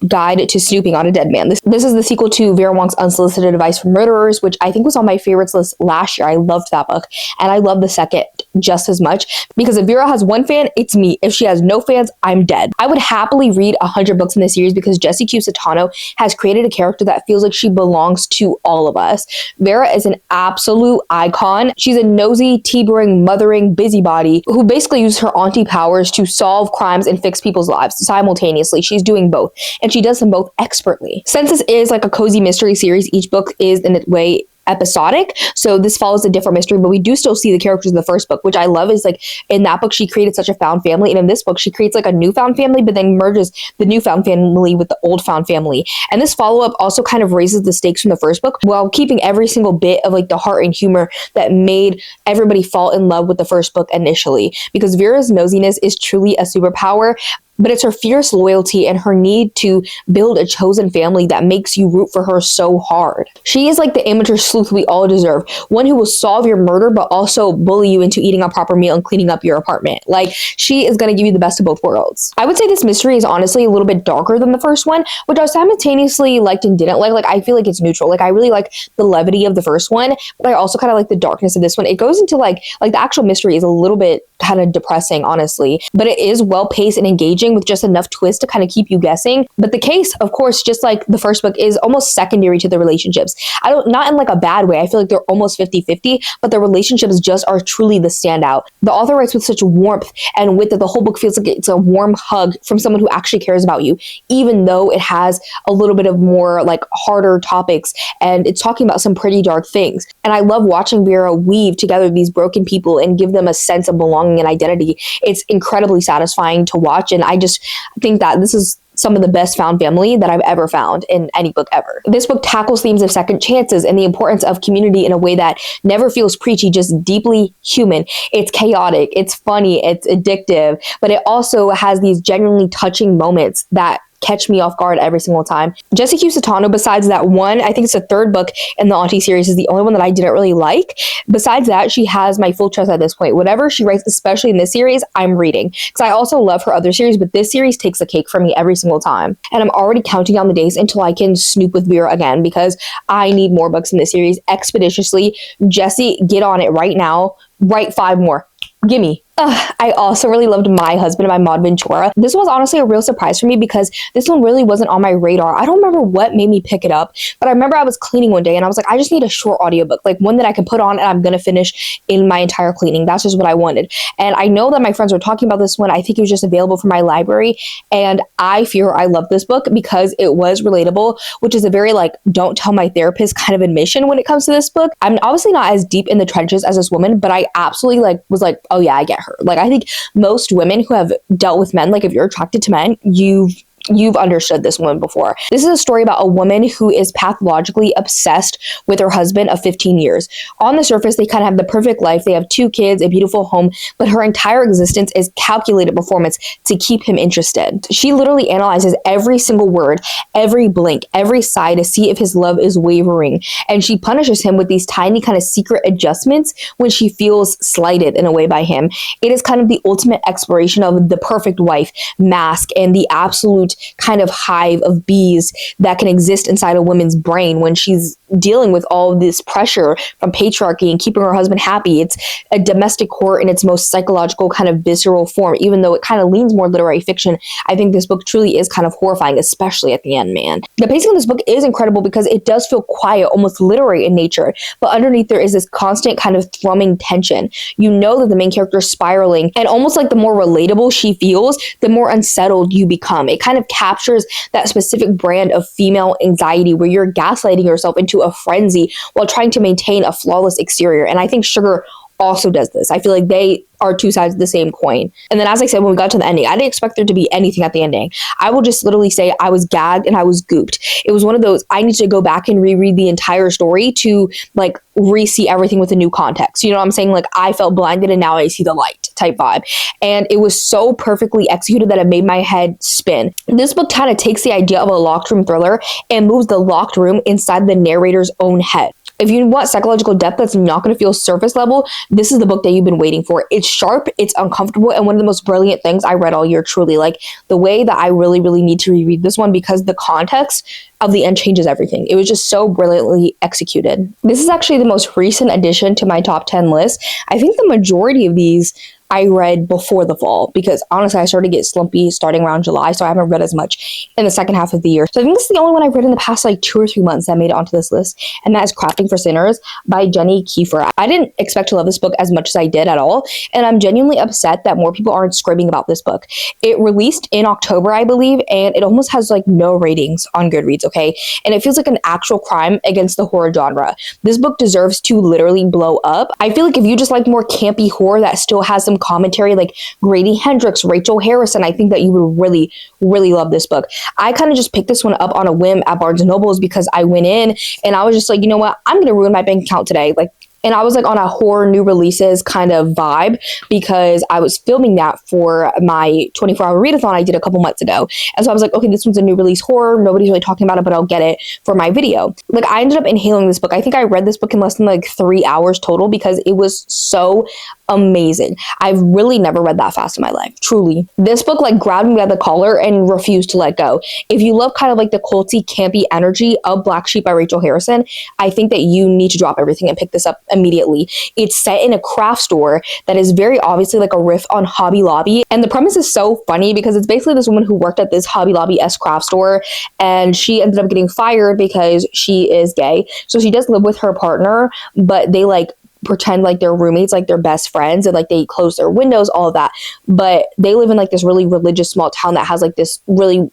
S1: Guide to Snooping on a Dead Man. This is the sequel to Vera Wong's Unsolicited Advice from Murderers, which I think was on my favorites list last year. I loved that book, and I love the second just as much, because if Vera has one fan, it's me. If she has no fans, I'm dead. I would happily read 100 books in this series because Jesse Q. Satano has created a character that feels like she belongs to all of us. Vera is an absolute icon. She's a nosy, tea-brewing, mothering busybody who basically uses her auntie powers to solve crimes and fix people's lives simultaneously. She's doing both, and she does them both expertly. Since this is like a cozy mystery series, each book is in its way episodic, so this follows a different mystery, but we do still see the characters in the first book, which I love. Is like in that book she created such a found family, and in this book she creates like a newfound family, but then merges the newfound family with the old found family. And this follow-up also kind of raises the stakes from the first book while keeping every single bit of like the heart and humor that made everybody fall in love with the first book initially, because Vera's nosiness is truly a superpower, but it's her fierce loyalty and her need to build a chosen family that makes you root for her so hard. She is like the amateur sleuth we all deserve, one who will solve your murder but also bully you into eating a proper meal and cleaning up your apartment. Like, she is going to give you the best of both worlds. I would say this mystery is honestly a little bit darker than the first one, which I simultaneously liked and didn't like. Like, I feel like it's neutral. Like, I really like the levity of the first one, but I also kind of like the darkness of this one. It goes into like the actual mystery is a little bit kind of depressing, honestly, but it is well paced and engaging with just enough twist to kind of keep you guessing. But the case, of course, just like the first book, is almost secondary to the relationships. Not in like a bad way. I feel like they're almost 50-50, but the relationships just are truly the standout. The author writes with such warmth and wit that the whole book feels like it's a warm hug from someone who actually cares about you, even though it has a little bit of more like harder topics and it's talking about some pretty dark things. And I love watching Vera weave together these broken people and give them a sense of belonging and identity. It's incredibly satisfying to watch, and I just think that this is some of the best found family that I've ever found in any book ever. This book tackles themes of second chances and the importance of community in a way that never feels preachy, just deeply human. It's chaotic, it's funny, it's addictive, but it also has these genuinely touching moments that catch me off guard every single time. Jessie Q. Satano, besides that one, I think it's the third book in the Auntie series, is the only one that I didn't really like. Besides that, she has my full trust at this point. Whatever she writes, especially in this series, I'm reading. Because I also love her other series, but this series takes the cake for me every single time. And I'm already counting down the days until I can snoop with Vera again, because I need more books in this series expeditiously. Jessie, get on it right now. Write 5 more. Gimme. I also really loved My Husband by Maud Ventura. This was honestly a real surprise for me because this one really wasn't on my radar. I don't remember what made me pick it up, but I remember I was cleaning one day and I was like, I just need a short audiobook, like one that I can put on and I'm going to finish in my entire cleaning. That's just what I wanted. And I know that my friends were talking about this one. I think it was just available from my library. And I fear I love this book because it was relatable, which is a very like, don't tell my therapist kind of admission when it comes to this book. I'm obviously not as deep in the trenches as this woman, but I absolutely was like, oh yeah, I get her. Like, I think most women who have dealt with men, like if you're attracted to men, you've understood this woman before. This is a story about a woman who is pathologically obsessed with her husband of 15 years. On the surface, they kind of have the perfect life. They have 2 kids, a beautiful home, but her entire existence is calculated performance to keep him interested. She literally analyzes every single word, every blink, every sigh to see if his love is wavering. And she punishes him with these tiny kind of secret adjustments when she feels slighted in a way by him. It is kind of the ultimate exploration of the perfect wife mask and the absolute kind of hive of bees that can exist inside a woman's brain when she's dealing with all of this pressure from patriarchy and keeping her husband happy. It's a domestic horror in its most psychological kind of visceral form. Even though it kind of leans more literary fiction, I think this book truly is kind of horrifying, especially at the end, man. The pacing of this book is incredible because it does feel quiet, almost literary in nature, but underneath there is this constant kind of thrumming tension. You know that the main character is spiraling, and almost like the more relatable she feels, the more unsettled you become. It kind of captures that specific brand of female anxiety where you're gaslighting yourself into a frenzy while trying to maintain a flawless exterior. And I think Sugar also does this. I feel like they are 2 sides of the same coin. And then, as I said, when we got to the ending, I didn't expect there to be anything at the ending. I will just literally say I was gagged and I was gooped. It was one of those, I need to go back and reread the entire story to like re-see everything with a new context. You know what I'm saying? Like, I felt blinded and now I see the light type vibe. And it was so perfectly executed that it made my head spin. This book kind of takes the idea of a locked room thriller and moves the locked room inside the narrator's own head. If you want psychological depth that's not going to feel surface level, this is the book that you've been waiting for. It's sharp, it's uncomfortable, and one of the most brilliant things I read all year, truly. Like, the way that I really, really need to reread this one because the context of the end changes everything. It was just so brilliantly executed. This is actually the most recent addition to my top 10 list. I think the majority of these I read before the fall because honestly I started to get slumpy starting around July, so I haven't read as much in the second half of the year. So I think this is the only one I've read in the past like 2 or 3 months that made it onto this list, and that is Crafting for Sinners by Jenny Kiefer. I didn't expect to love this book as much as I did at all, and I'm genuinely upset that more people aren't screaming about this book. It released in October, I believe, and it almost has like no ratings on Goodreads, okay? And it feels like an actual crime against the horror genre. This book deserves to literally blow up. I feel like if you just like more campy horror that still has some commentary like Grady Hendrix, Rachel Harrison, I think that you would really, really love this book. I kind of just picked this one up on a whim at Barnes & Noble's because I went in and I was just like, you know what, I'm going to ruin my bank account today. And I was like on a horror new releases kind of vibe because I was filming that for my 24-hour readathon I did a couple months ago. And so I was like, okay, this one's a new release horror. Nobody's really talking about it, but I'll get it for my video. Like, I ended up inhaling this book. I think I read this book in less than like 3 hours total because it was so amazing. I've really never read that fast in my life, truly. This book like grabbed me by the collar and refused to let go. If you love kind of like the culty, campy energy of Black Sheep by Rachel Harrison, I think that you need to drop everything and pick this up immediately. It's set in a craft store that is very obviously like a riff on Hobby Lobby. And the premise is so funny because it's basically this woman who worked at this Hobby Lobby-esque craft store and she ended up getting fired because she is gay. So she does live with her partner, but they like pretend like they're roommates, like they're best friends, and like they close their windows, all of that. But they live in like this really religious small town that has like this really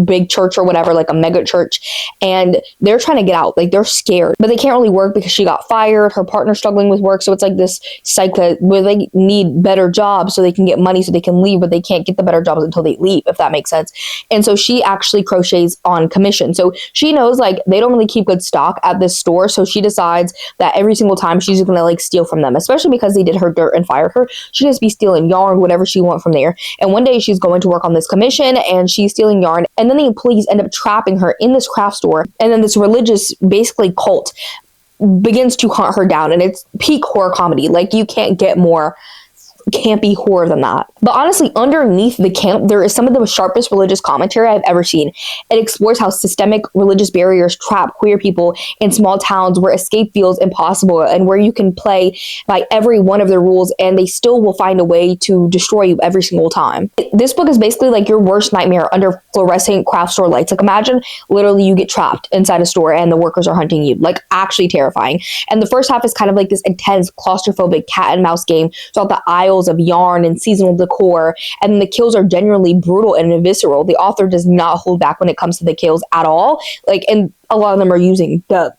S1: big church or whatever, like a mega church, and they're trying to get out. Like, they're scared, but they can't really work because she got fired, her partner's struggling with work, so it's like this cycle where they need better jobs so they can get money so they can leave, but they can't get the better jobs until they leave, if that makes sense. And so she actually crochets on commission, so she knows like they don't really keep good stock at this store, so she decides that every single time she's gonna like steal from them, especially because they did her dirt and fired her. She just be stealing yarn, whatever she wants from there. And one day she's going to work on this commission and she's stealing yarn, And then the employees end up trapping her in this craft store. And then this religious, basically cult, begins to hunt her down. And it's peak horror comedy. Like, you can't get more campy horror than that. But honestly, underneath the camp, there is some of the sharpest religious commentary I've ever seen. It explores how systemic religious barriers trap queer people in small towns where escape feels impossible, and where you can play by every one of their rules and they still will find a way to destroy you every single time. This book is basically like your worst nightmare under fluorescent craft store lights. Like, imagine literally you get trapped inside a store and the workers are hunting you. Like, actually terrifying. And the first half is kind of like this intense claustrophobic cat and mouse game throughout the aisles of yarn and seasonal decor, and the kills are genuinely brutal and visceral. The author does not hold back when it comes to the kills at all. Like, and a lot of them are using the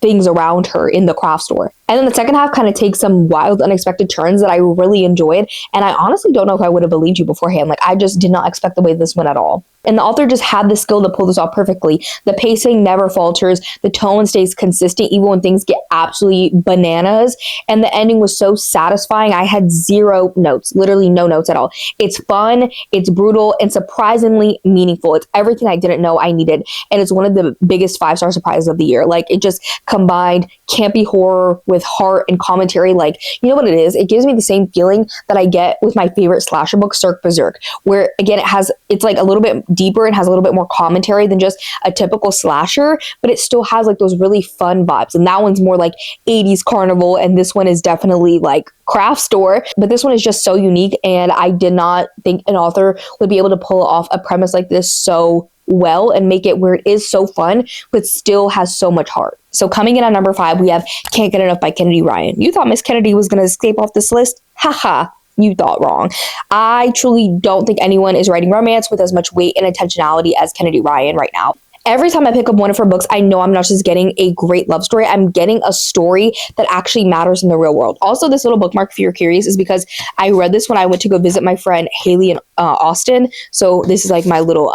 S1: things around her in the craft store. And then the second half kind of takes some wild, unexpected turns that I really enjoyed. And I honestly don't know if I would have believed you beforehand. Like, I just did not expect the way this went at all. And the author just had the skill to pull this off perfectly. The pacing never falters. The tone stays consistent even when things get absolutely bananas. And the ending was so satisfying. I had zero notes, literally no notes at all. It's fun, it's brutal, and surprisingly meaningful. It's everything I didn't know I needed. And it's one of the biggest 5-star surprises of the year. Like, it just combined campy horror with heart and commentary. Like, you know what it is? It gives me the same feeling that I get with my favorite slasher book, Cirque Berserk, where again, it's like a little bit deeper and has a little bit more commentary than just a typical slasher, but it still has like those really fun vibes. And that one's more like 80s carnival, and this one is definitely like craft store. But this one is just so unique, and I did not think an author would be able to pull off a premise like this so well and make it where it is so fun but still has so much heart. So coming in at number 5, we have Can't Get Enough by Kennedy Ryan. You thought Miss Kennedy was going to escape off this list? Haha. You thought wrong. I truly don't think anyone is writing romance with as much weight and intentionality as Kennedy Ryan right now. Every time I pick up one of her books, I know I'm not just getting a great love story. I'm getting a story that actually matters in the real world. Also, this little bookmark, if you're curious, is because I read this when I went to go visit my friend Haley in Austin. So this is like my little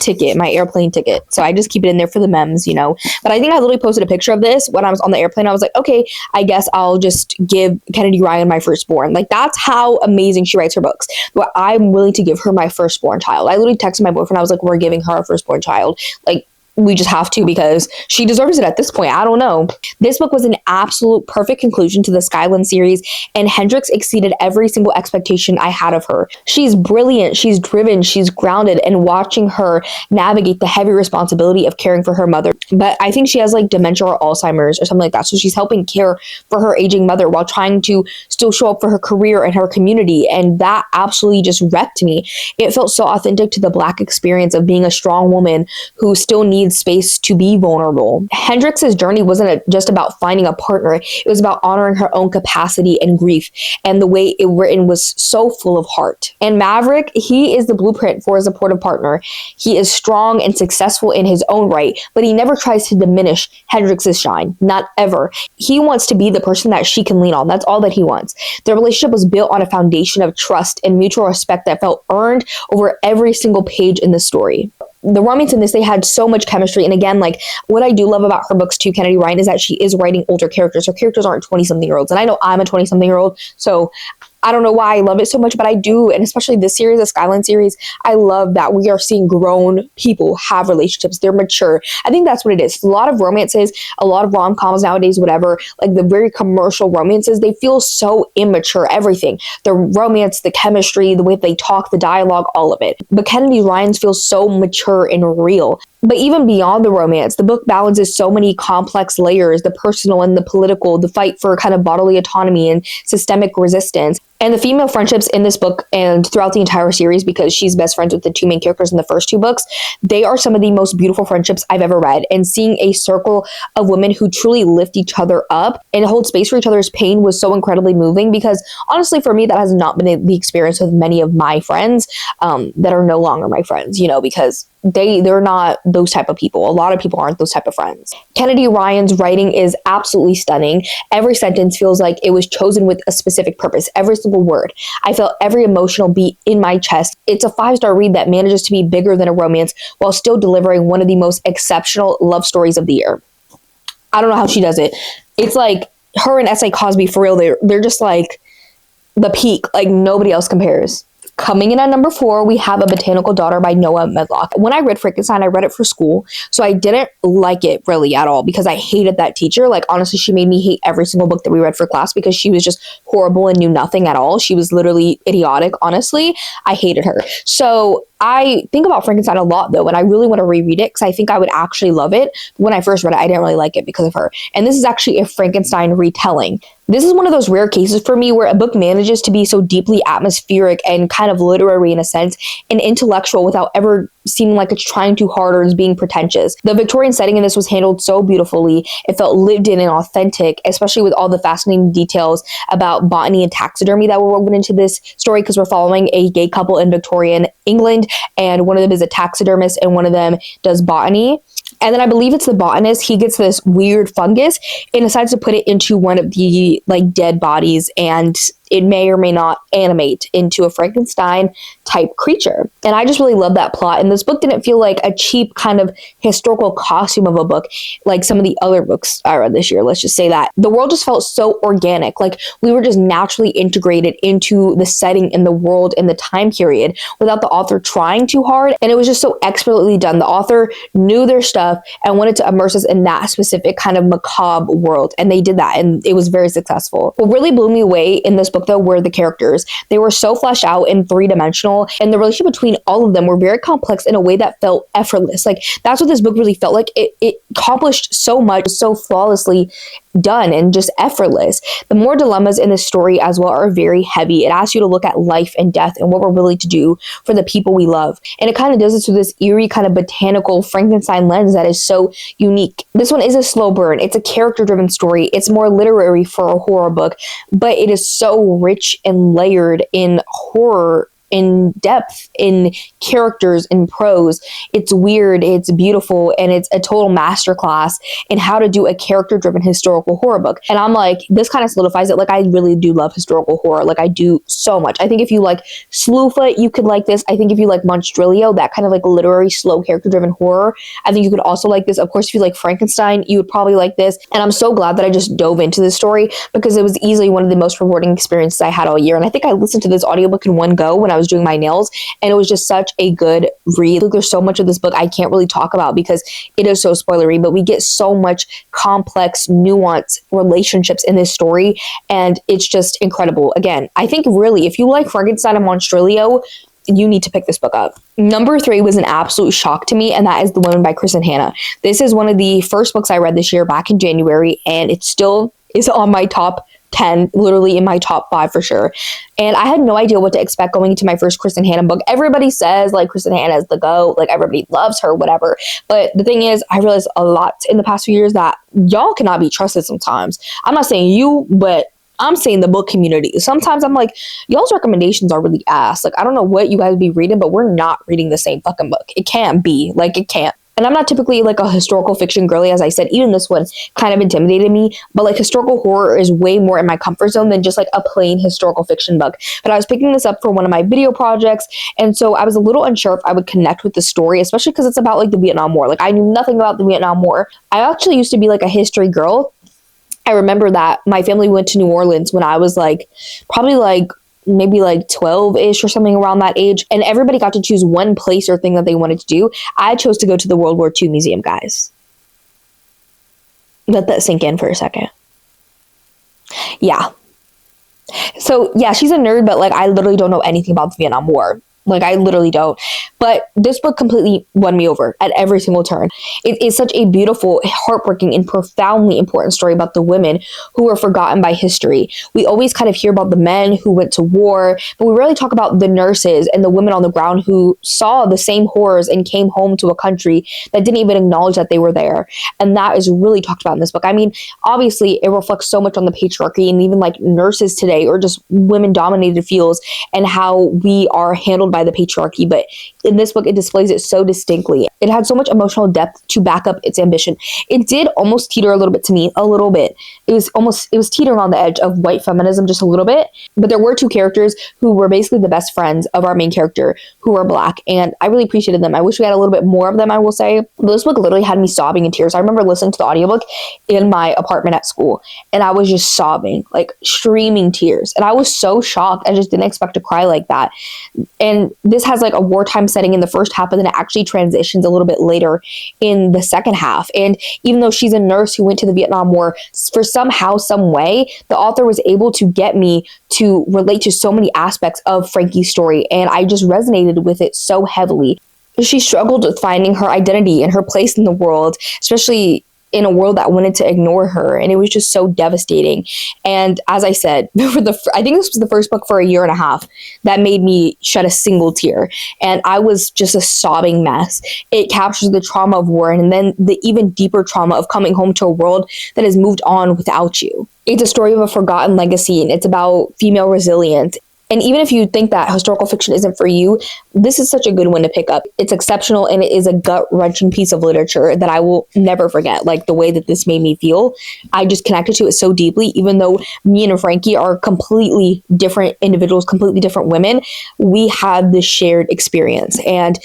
S1: ticket, my airplane ticket. So I just keep it in there for the memes, you know. But I think I literally posted a picture of this when I was on the airplane. I was like, okay, I guess I'll just give Kennedy Ryan my firstborn. Like, that's how amazing she writes her books. But I'm willing to give her my firstborn child. I literally texted my boyfriend. I was like, we're giving her a firstborn child. Like, we just have to, because she deserves it at this point. I don't know. This book was an absolute perfect conclusion to the Skyland series, and Hendrix exceeded every single expectation I had of her. She's brilliant, she's driven, she's grounded, and watching her navigate the heavy responsibility of caring for her mother. But I think she has like dementia or Alzheimer's or something like that. So she's helping care for her aging mother while trying to still show up for her career and her community. And that absolutely just wrecked me. It felt so authentic to the Black experience of being a strong woman who still needs space to be vulnerable. Hendrix's journey wasn't just about finding a partner. It was about honoring her own capacity and grief. And the way it written was so full of heart. And Maverick, he is the blueprint for a supportive partner. He is strong and successful in his own right, but he never tries to diminish Hendrix's shine. Not ever. He wants to be the person that she can lean on. That's all that he wants. Their relationship was built on a foundation of trust and mutual respect that felt earned over every single page in the story. The romance in this, they had so much chemistry. And again, like, what I do love about her books too, Kennedy Ryan, is that she is writing older characters. Her characters aren't 20-something-year-olds. And I know I'm a 20-something-year-old, so I don't know why I love it so much, but I do. And especially this series, the Skyline series, I love that we are seeing grown people have relationships. They're mature. I think that's what it is. A lot of romances, a lot of rom-coms nowadays, whatever, like the very commercial romances, they feel so immature. Everything. The romance, the chemistry, the way they talk, the dialogue, all of it. But Kennedy Ryan's feels so mature and real. But even beyond the romance, the book balances so many complex layers, the personal and the political, the fight for kind of bodily autonomy and systemic resistance. And the female friendships in this book and throughout the entire series, because she's best friends with the two main characters in the first 2 books, they are some of the most beautiful friendships I've ever read. And seeing a circle of women who truly lift each other up and hold space for each other's pain was so incredibly moving, because honestly, for me, that has not been the experience with many of my friends that are no longer my friends, you know, because they're not those type of people. A lot of people aren't those type of friends. Kennedy Ryan's writing is absolutely stunning. Every sentence feels like it was chosen with a specific purpose. Every single word. I felt every emotional beat in my chest. It's a 5-star read that manages to be bigger than a romance while still delivering one of the most exceptional love stories of the year. I don't know how she does it. It's like her and S.A. Cosby, for real, they're just like the peak. Like, nobody else compares. Coming in at number 4, we have A Botanical Daughter by Noah Medlock. When I read Frankenstein, I read it for school, so I didn't like it really at all because I hated that teacher. Like, honestly, she made me hate every single book that we read for class because she was just horrible and knew nothing at all. She was literally idiotic, honestly. I hated her. So I think about Frankenstein a lot, though, and I really want to reread it because I think I would actually love it. When I first read it, I didn't really like it because of her. And this is actually a Frankenstein retelling. This is one of those rare cases for me where a book manages to be so deeply atmospheric and kind of literary in a sense and intellectual without ever seeming like it's trying too hard or is being pretentious. The Victorian setting in this was handled so beautifully. It felt lived in and authentic, especially with all the fascinating details about botany and taxidermy that were woven into this story because we're following a gay couple in Victorian England, and one of them is a taxidermist and one of them does botany. And then I believe it's the botanist. He gets this weird fungus and decides to put it into one of the like dead bodies, and it may or may not animate into a Frankenstein type creature. And I just really love that plot. And this book didn't feel like a cheap kind of historical costume of a book like some of the other books I read this year. Let's just say that. The world just felt so organic. Like we were just naturally integrated into the setting and the world and the time period without the author trying too hard. And it was just so expertly done. The author knew their stuff and wanted to immerse us in that specific kind of macabre world. And they did that. And it was very successful. What really blew me away in this book though were the characters. They were so fleshed out and three-dimensional, and the relationship between all of them were very complex in a way that felt effortless. Like that's what this book really felt like. It accomplished so much, so flawlessly done and just effortless. The more dilemmas in this story as well are very heavy. It asks you to look at life and death and what we're willing to do for the people we love. And it kind of does it through this eerie kind of botanical Frankenstein lens that is so unique. This one is a slow burn. It's a character-driven story. It's more literary for a horror book, but it is so rich and layered in horror, in depth, in characters, in prose. It's weird, it's beautiful, and it's a total masterclass in how to do a character-driven historical horror book. And I'm like, this kind of solidifies it. Like, I really do love historical horror. Like, I do so much. I think if you like Slewfoot, you could like this. I think if you like Monstrilio, that kind of like literary, slow, character-driven horror, I think you could also like this. Of course, if you like Frankenstein, you would probably like this. And I'm so glad that I just dove into this story because it was easily one of the most rewarding experiences I had all year. And I think I listened to this audiobook in one go when I was doing my nails, and it was just such a good read. Like, there's so much of this book I can't really talk about because it is so spoilery, but we get so much complex, nuanced relationships in this story, and it's just incredible. Again, I think really, if you like Frankenstein and Monstrilio, you need to pick this book up. Number 3 was an absolute shock to me, and that is The Woman by Chris and Hannah. This is one of the first books I read this year back in January, and it still is on my top 10, literally in my top 5 for sure. And I had no idea what to expect going into my first Kristen Hannah book. Everybody says like Kristen Hannah is the GOAT, like everybody loves her, whatever. But the thing is, I realized a lot in the past few years that y'all cannot be trusted sometimes. I'm not saying you, but I'm saying the book community. Sometimes I'm like, y'all's recommendations are really ass. Like, I don't know what you guys be reading, but we're not reading the same fucking book. It can't be. Like, it can't. And I'm not typically like a historical fiction girly, as I said. Even this one kind of intimidated me. But like historical horror is way more in my comfort zone than just like a plain historical fiction book. But I was picking this up for one of my video projects. And so I was a little unsure if I would connect with the story, especially because it's about like the Vietnam War. Like I knew nothing about the Vietnam War. I actually used to be like a history girl. I remember that my family went to New Orleans when I was like probably like maybe like 12-ish or something around that age, and everybody got to choose one place or thing that they wanted to do. I chose to go to the World War II Museum, guys. Let that sink in for a second. Yeah. So yeah, she's a nerd, but like I literally don't know anything about the Vietnam War. Like I literally don't. But this book completely won me over at every single turn. It is such a beautiful, heartbreaking, and profoundly important story about the women who were forgotten by history. We always kind of hear about the men who went to war, but we rarely talk about the nurses and the women on the ground who saw the same horrors and came home to a country that didn't even acknowledge that they were there. And that is really talked about in this book. I mean, obviously, it reflects so much on the patriarchy and even like nurses today or just women-dominated fields and how we are handled controlled by the patriarchy, but in this book, it displays it so distinctly. It had so much emotional depth to back up its ambition. It did almost teeter a little bit to me, a little bit. It was teetering on the edge of white feminism just a little bit, but there were two characters who were basically the best friends of our main character who were Black, and I really appreciated them. I wish we had a little bit more of them, I will say. This book literally had me sobbing in tears. I remember listening to the audiobook in my apartment at school, and I was just sobbing, like streaming tears, and I was so shocked. I just didn't expect to cry like that. And this has like a wartime setting in the first half, and then it actually transitions a little bit later in the second half. And even though she's a nurse who went to the Vietnam War, for somehow, some way, the author was able to get me to relate to so many aspects of Frankie's story, and I just resonated with it so heavily. She struggled with finding her identity and her place in the world, especially in a world that wanted to ignore her, and it was just so devastating. And as I said, I think this was the first book for a year and a half that made me shed a single tear, and I was just a sobbing mess. It captures the trauma of war, and then the even deeper trauma of coming home to a world that has moved on without you. It's a story of a forgotten legacy, and it's about female resilience. And even if you think that historical fiction isn't for you, this is such a good one to pick up. It's exceptional, and it is a gut-wrenching piece of literature that I will never forget. Like, the way that this made me feel, I just connected to it so deeply. Even though me and Frankie are completely different individuals, completely different women, we had this shared experience, and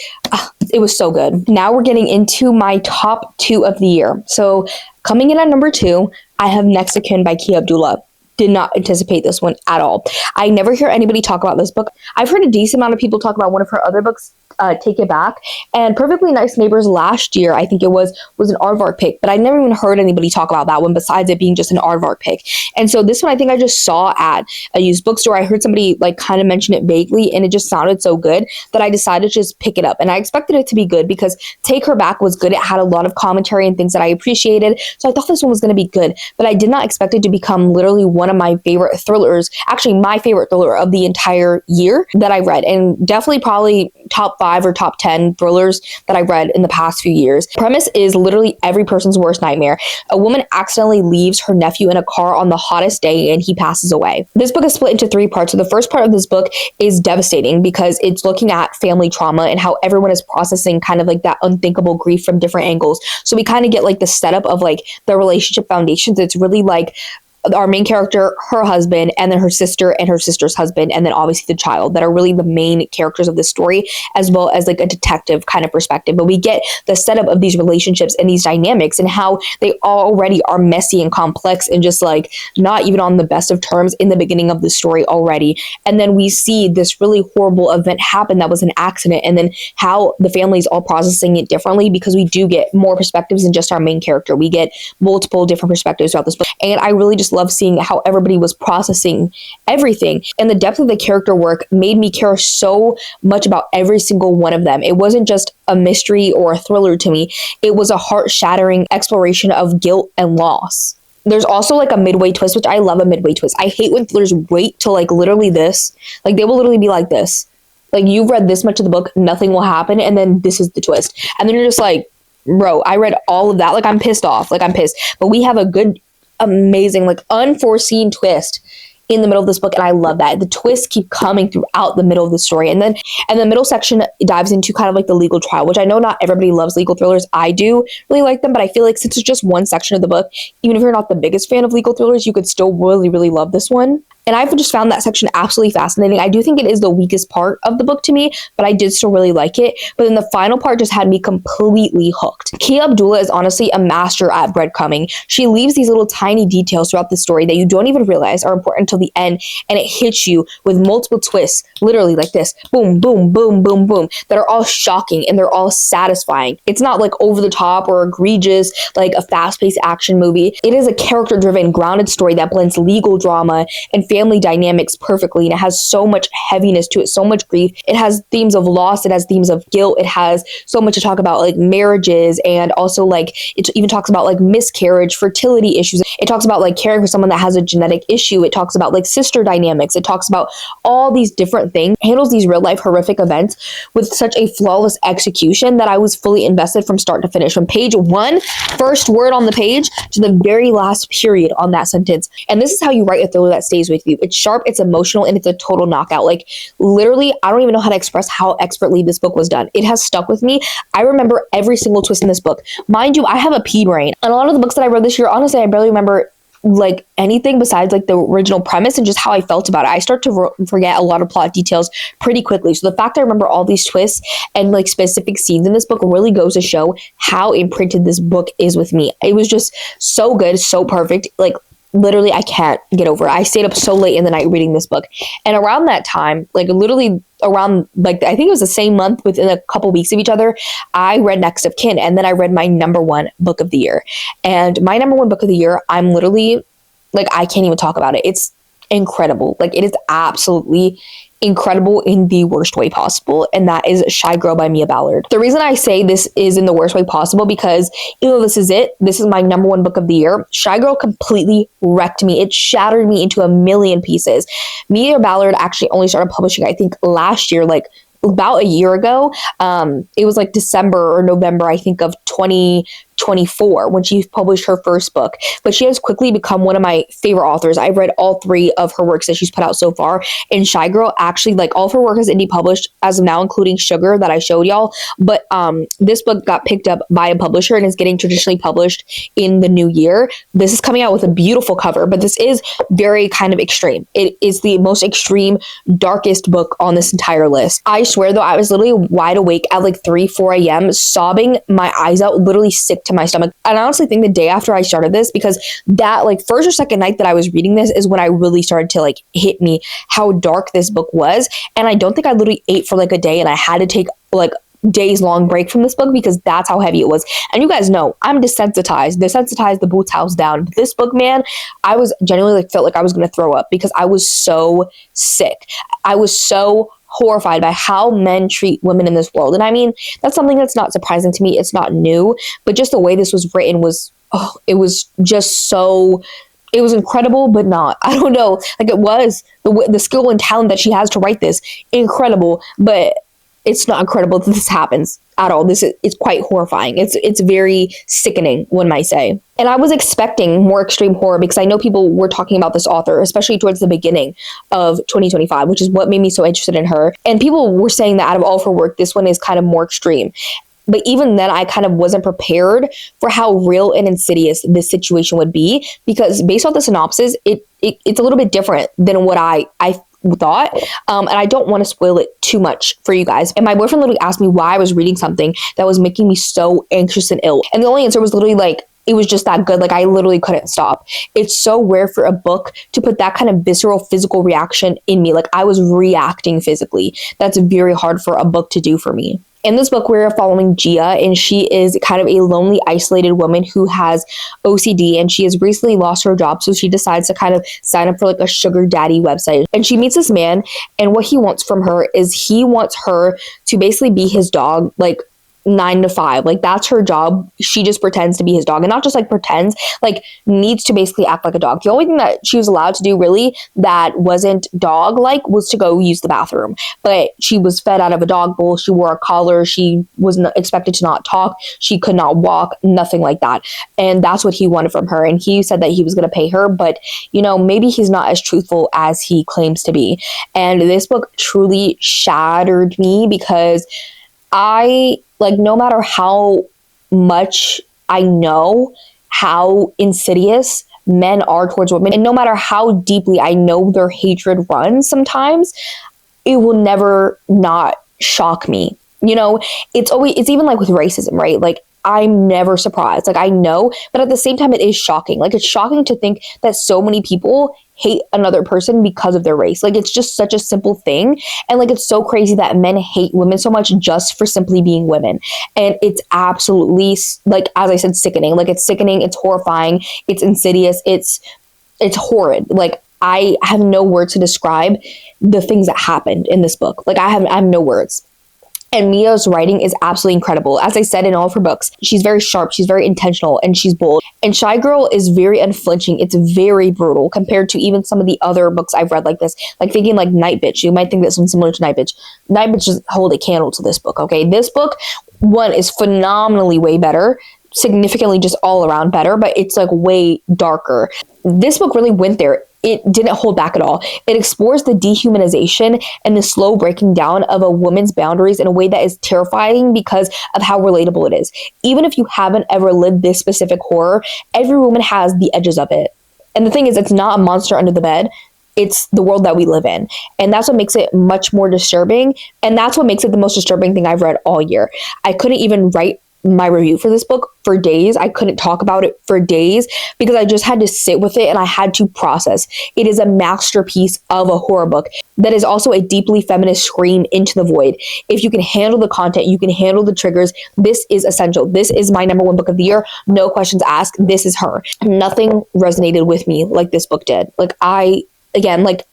S1: it was so good. Now we're getting into my top 2 of the year. So coming in at number 2, I have Next of Kin by Kia Abdullah. Did not anticipate this one at all. I never hear anybody talk about this book. I've heard a decent amount of people talk about one of her other books, Take It Back, and Perfectly Nice Neighbors last year, I think it was an aardvark pick, but I never even heard anybody talk about that one besides it being just an aardvark pick. And so this one, I think I just saw at a used bookstore. I heard somebody like kind of mention it vaguely, and it just sounded so good that I decided to just pick it up. And I expected it to be good because Take Her Back was good. It had a lot of commentary and things that I appreciated. So I thought this one was going to be good, but I did not expect it to become literally one of my favorite thrillers, actually my favorite thriller of the entire year that I read, and definitely probably top 5 or top 10 thrillers that I read in the past few years. The premise is literally every person's worst nightmare. A woman accidentally leaves her nephew in a car on the hottest day, and he passes away. This book is split into 3 parts. So the first part of this book is devastating because it's looking at family trauma and how everyone is processing kind of like that unthinkable grief from different angles. So we kind of get like the setup of like the relationship foundations. It's really like our main character, her husband, and then her sister and her sister's husband, and then obviously the child, that are really the main characters of this story, as well as like a detective kind of perspective. But we get the setup of these relationships and these dynamics and how they already are messy and complex and just like not even on the best of terms in the beginning of the story already. And then we see this really horrible event happen that was an accident, and then how the family is all processing it differently, because we do get more perspectives than just our main character. We get multiple different perspectives throughout this book, and I really just love seeing how everybody was processing everything. And the depth of the character work made me care so much about every single one of them. It wasn't just a mystery or a thriller to me. It was a heart-shattering exploration of guilt and loss. There's also like a midway twist, which I love a midway twist. I hate when thrillers wait till like literally this. Like they will literally be like this. Like you've read this much of the book, nothing will happen, and then this is the twist. And then you're just like, bro, I read all of that. Like I'm pissed off. Like I'm pissed. But we have a good, amazing, like unforeseen twist in the middle of this book, and I love that. The twists keep coming throughout the middle of the story, and then the middle section dives into kind of like the legal trial, which I know not everybody loves legal thrillers. I do really like them, but I feel like since it's just one section of the book, even if you're not the biggest fan of legal thrillers, you could still really, really love this one. And I've just found that section absolutely fascinating. I do think it is the weakest part of the book to me, but I did still really like it. But then the final part just had me completely hooked. Kia Abdullah is honestly a master at breadcrumbing. She leaves these little tiny details throughout the story that you don't even realize are important until the end, and it hits you with multiple twists, literally like this, boom, boom, boom, boom, boom, that are all shocking and they're all satisfying. It's not like over the top or egregious, like a fast-paced action movie. It is a character-driven, grounded story that blends legal drama and family dynamics perfectly, and it has so much heaviness to it, so much grief. It has themes of loss, it has themes of guilt, it has so much to talk about, like marriages, and also like it even talks about like miscarriage, fertility issues. It talks about like caring for someone that has a genetic issue. It talks about like sister dynamics. It talks about all these different things, handles these real life horrific events with such a flawless execution that I was fully invested from start to finish, from page 1, first word on the page, to the very last period on that sentence. And this is how you write a thriller that stays with with you. It's sharp, it's emotional, and it's a total knockout. Like, literally, I don't even know how to express how expertly this book was done. It has stuck with me. I remember every single twist in this book. Mind you, I have a pea brain. And a lot of the books that I read this year, honestly, I barely remember like anything besides like the original premise and just how I felt about it. I start to forget a lot of plot details pretty quickly. So the fact that I remember all these twists and like specific scenes in this book really goes to show how imprinted this book is with me. It was just so good, so perfect. Like, literally, I can't get over it. I stayed up so late in the night reading this book. And around that time, like literally around, like, I think it was the same month within a couple weeks of each other, I read Next of Kin. And then I read my number one book of the year. And my number one book of the year, I'm literally, like, I can't even talk about it. It's incredible. Like, it is absolutely incredible in the worst way possible, and that is Shy Girl by Mia Ballard. The reason I say this is in the worst way possible because even though this is my number one book of the year, Shy Girl completely wrecked me. It shattered me into a million pieces. Mia Ballard actually only started publishing, I think, last year, like about a year ago. It was like December or November, I think, of 2024 when she published her first book. But she has quickly become one of my favorite authors. I've read all three of her works that she's put out so far. And Shy Girl, actually, like, all of her work is indie published as of now, including Sugar that I showed y'all. But this book got picked up by a publisher and is getting traditionally published in the new year. This is coming out with a beautiful cover, but this is very kind of extreme. It is the most extreme, darkest book on this entire list. I swear, though, I was literally wide awake at like 4 a.m. sobbing my eyes out, literally sick to my stomach. And I honestly think the day after I started this, because that like first or second night that I was reading this is when I really started to like hit me how dark this book was. And I don't think I literally ate for like a day, and I had to take like days long break from this book because that's how heavy it was. And you guys know I'm desensitized the boots house down. This book, man, I was genuinely like felt like I was going to throw up because I was so sick. I was so horrified by how men treat women in this world. And I mean, that's something that's not surprising to me. It's not new, but just the way this was written was, it was just so, it was incredible, but not, I don't know, like it was the skill and talent that she has to write this, incredible, but it's not incredible that this happens at all. It's quite horrifying. It's very sickening, one might say. And I was expecting more extreme horror because I know people were talking about this author, especially towards the beginning of 2025, which is what made me so interested in her. And people were saying that out of all of her work, this one is kind of more extreme. But even then, I kind of wasn't prepared for how real and insidious this situation would be, because based on the synopsis, it's a little bit different than what I thought, and I don't want to spoil it too much for you guys. And my boyfriend literally asked me why I was reading something that was making me so anxious and ill, and the only answer was literally like, it was just that good. Like, I literally couldn't stop. It's so rare for a book to put that kind of visceral physical reaction in me. Like, I was reacting physically. That's very hard for a book to do for me. In this book, we're following Gia, and she is kind of a lonely, isolated woman who has OCD, and she has recently lost her job, so she decides to kind of sign up for like a sugar daddy website. And she meets this man, and what he wants from her is he wants her to basically be his dog, like 9 to 5. Like, that's her job. She just pretends to be his dog, and not just like pretends, like needs to basically act like a dog. The only thing that she was allowed to do really that wasn't dog like was to go use the bathroom, but she was fed out of a dog bowl. She wore a collar. She was expected to not talk. She could not walk, nothing like that. And that's what he wanted from her. And he said that he was going to pay her, but you know, maybe he's not as truthful as he claims to be. And this book truly shattered me because no matter how much I know how insidious men are towards women, and no matter how deeply I know their hatred runs sometimes, it will never not shock me. You know, it's even like with racism, right? Like, I'm never surprised. Like, I know, but at the same time, it is shocking. Like, it's shocking to think that so many people hate another person because of their race. Like, it's just such a simple thing. And like, it's so crazy that men hate women so much just for simply being women. And it's absolutely, like, as I said, sickening. Like, it's sickening. It's horrifying. It's insidious. It's horrid. Like, I have no words to describe the things that happened in this book. Like, I have no words. And Mia's writing is absolutely incredible. As I said in all of her books, she's very sharp, she's very intentional, and she's bold. And Shy Girl is very unflinching. It's very brutal compared to even some of the other books I've read like this. Like thinking like Night Bitch. You might think this one's similar to Night Bitch. Night Bitch just hold a candle to this book, okay? This book, one, is phenomenally way better. significantly just all around better, but it's like way darker. This book really went there. It didn't hold back at all. It explores the dehumanization and the slow breaking down of a woman's boundaries in a way that is terrifying because of how relatable it is. Even if you haven't ever lived this specific horror, every woman has the edges of it. And the thing is, it's not a monster under the bed. It's the world that we live in. And that's what makes it much more disturbing. And that's what makes it the most disturbing thing I've read all year. I couldn't even write my review for this book for days. I couldn't talk about it for days because I just had to sit with it and I had to process. It is a masterpiece of a horror book that is also a deeply feminist scream into the void. If you can handle the content, you can handle the triggers, this is essential. This is my number one book of the year. No questions asked. This is her. Nothing resonated with me like this book did.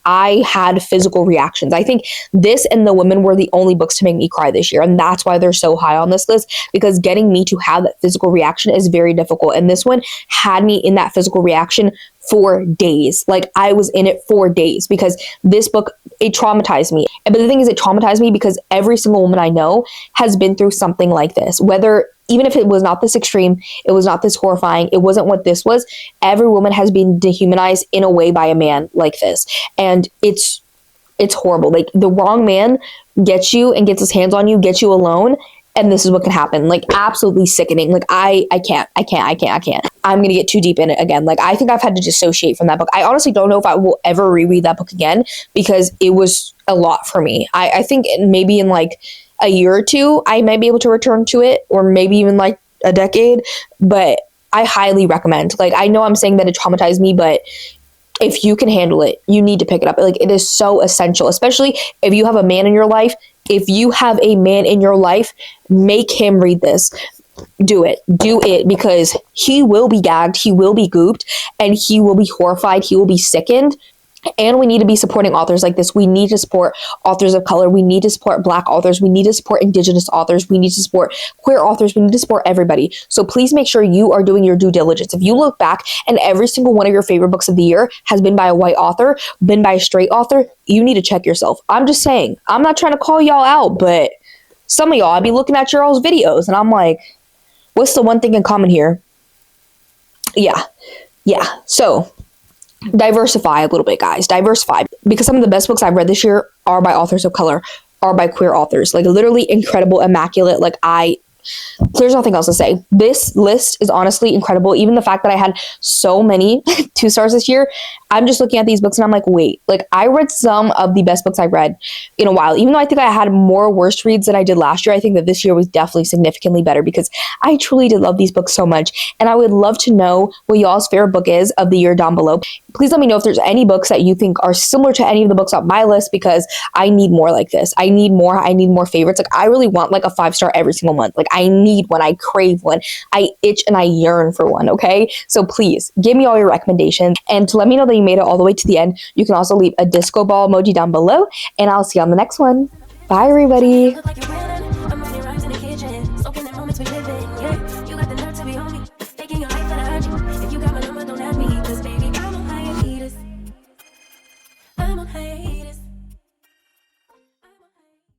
S1: I had physical reactions. I think this and The Women were the only books to make me cry this year. And that's why they're so high on this list, because getting me to have that physical reaction is very difficult. And this one had me in that physical reaction for days. Like, I was in it for days because this book, it traumatized me. But the thing is, it traumatized me because every single woman I know has been through something like this, even if it was not this extreme, it was not this horrifying, it wasn't what this was. Every woman has been dehumanized in a way by a man like this. And it's horrible. Like, the wrong man gets you and gets his hands on you, gets you alone, and this is what can happen. Like, absolutely sickening. Like, I can't. I'm going to get too deep in it again. Like, I think I've had to dissociate from that book. I honestly don't know if I will ever reread that book again because it was a lot for me. I think maybe in like a year or two, I might be able to return to it, or maybe even like a decade, but I highly recommend. Like, I know I'm saying that it traumatized me, but if you can handle it, you need to pick it up. Like, it is so essential, especially if you have a man in your life. If you have a man in your life, make him read this. Do it because he will be gagged, he will be gooped, and he will be horrified, he will be sickened. And we need to be supporting authors like this. We need to support authors of color. We need to support Black authors. We need to support Indigenous authors. We need to support queer authors. We need to support everybody. So please make sure you are doing your due diligence. If you look back and every single one of your favorite books of the year has been by a white author, been by a straight author, you need to check yourself. I'm just saying. I'm not trying to call y'all out, but some of y'all, I be looking at your all's videos and I'm like, what's the one thing in common here? Yeah. So diversify a little bit, guys. Diversify, because some of the best books I've read this year are by authors of color, are by queer authors. Like, literally incredible, immaculate. Like, there's nothing else to say. This list is honestly incredible. Even the fact that I had so many 2 stars this year, I'm just looking at these books and I'm like, wait, like, I read some of the best books I read in a while. Even though I think I had more worst reads than I did last year, I think that this year was definitely significantly better because I truly did love these books so much. And I would love to know what y'all's favorite book is of the year down below. Please let me know if there's any books that you think are similar to any of the books on my list, because I need more like this. I need more favorites. Like, I really want like a 5-star every single month. Like, I need one. I crave one. I itch and I yearn for one. Okay. So please give me all your recommendations, and to let me know that you made it all the way to the end, you can also leave a disco ball emoji down below, and I'll see you on the next one. Bye, everybody.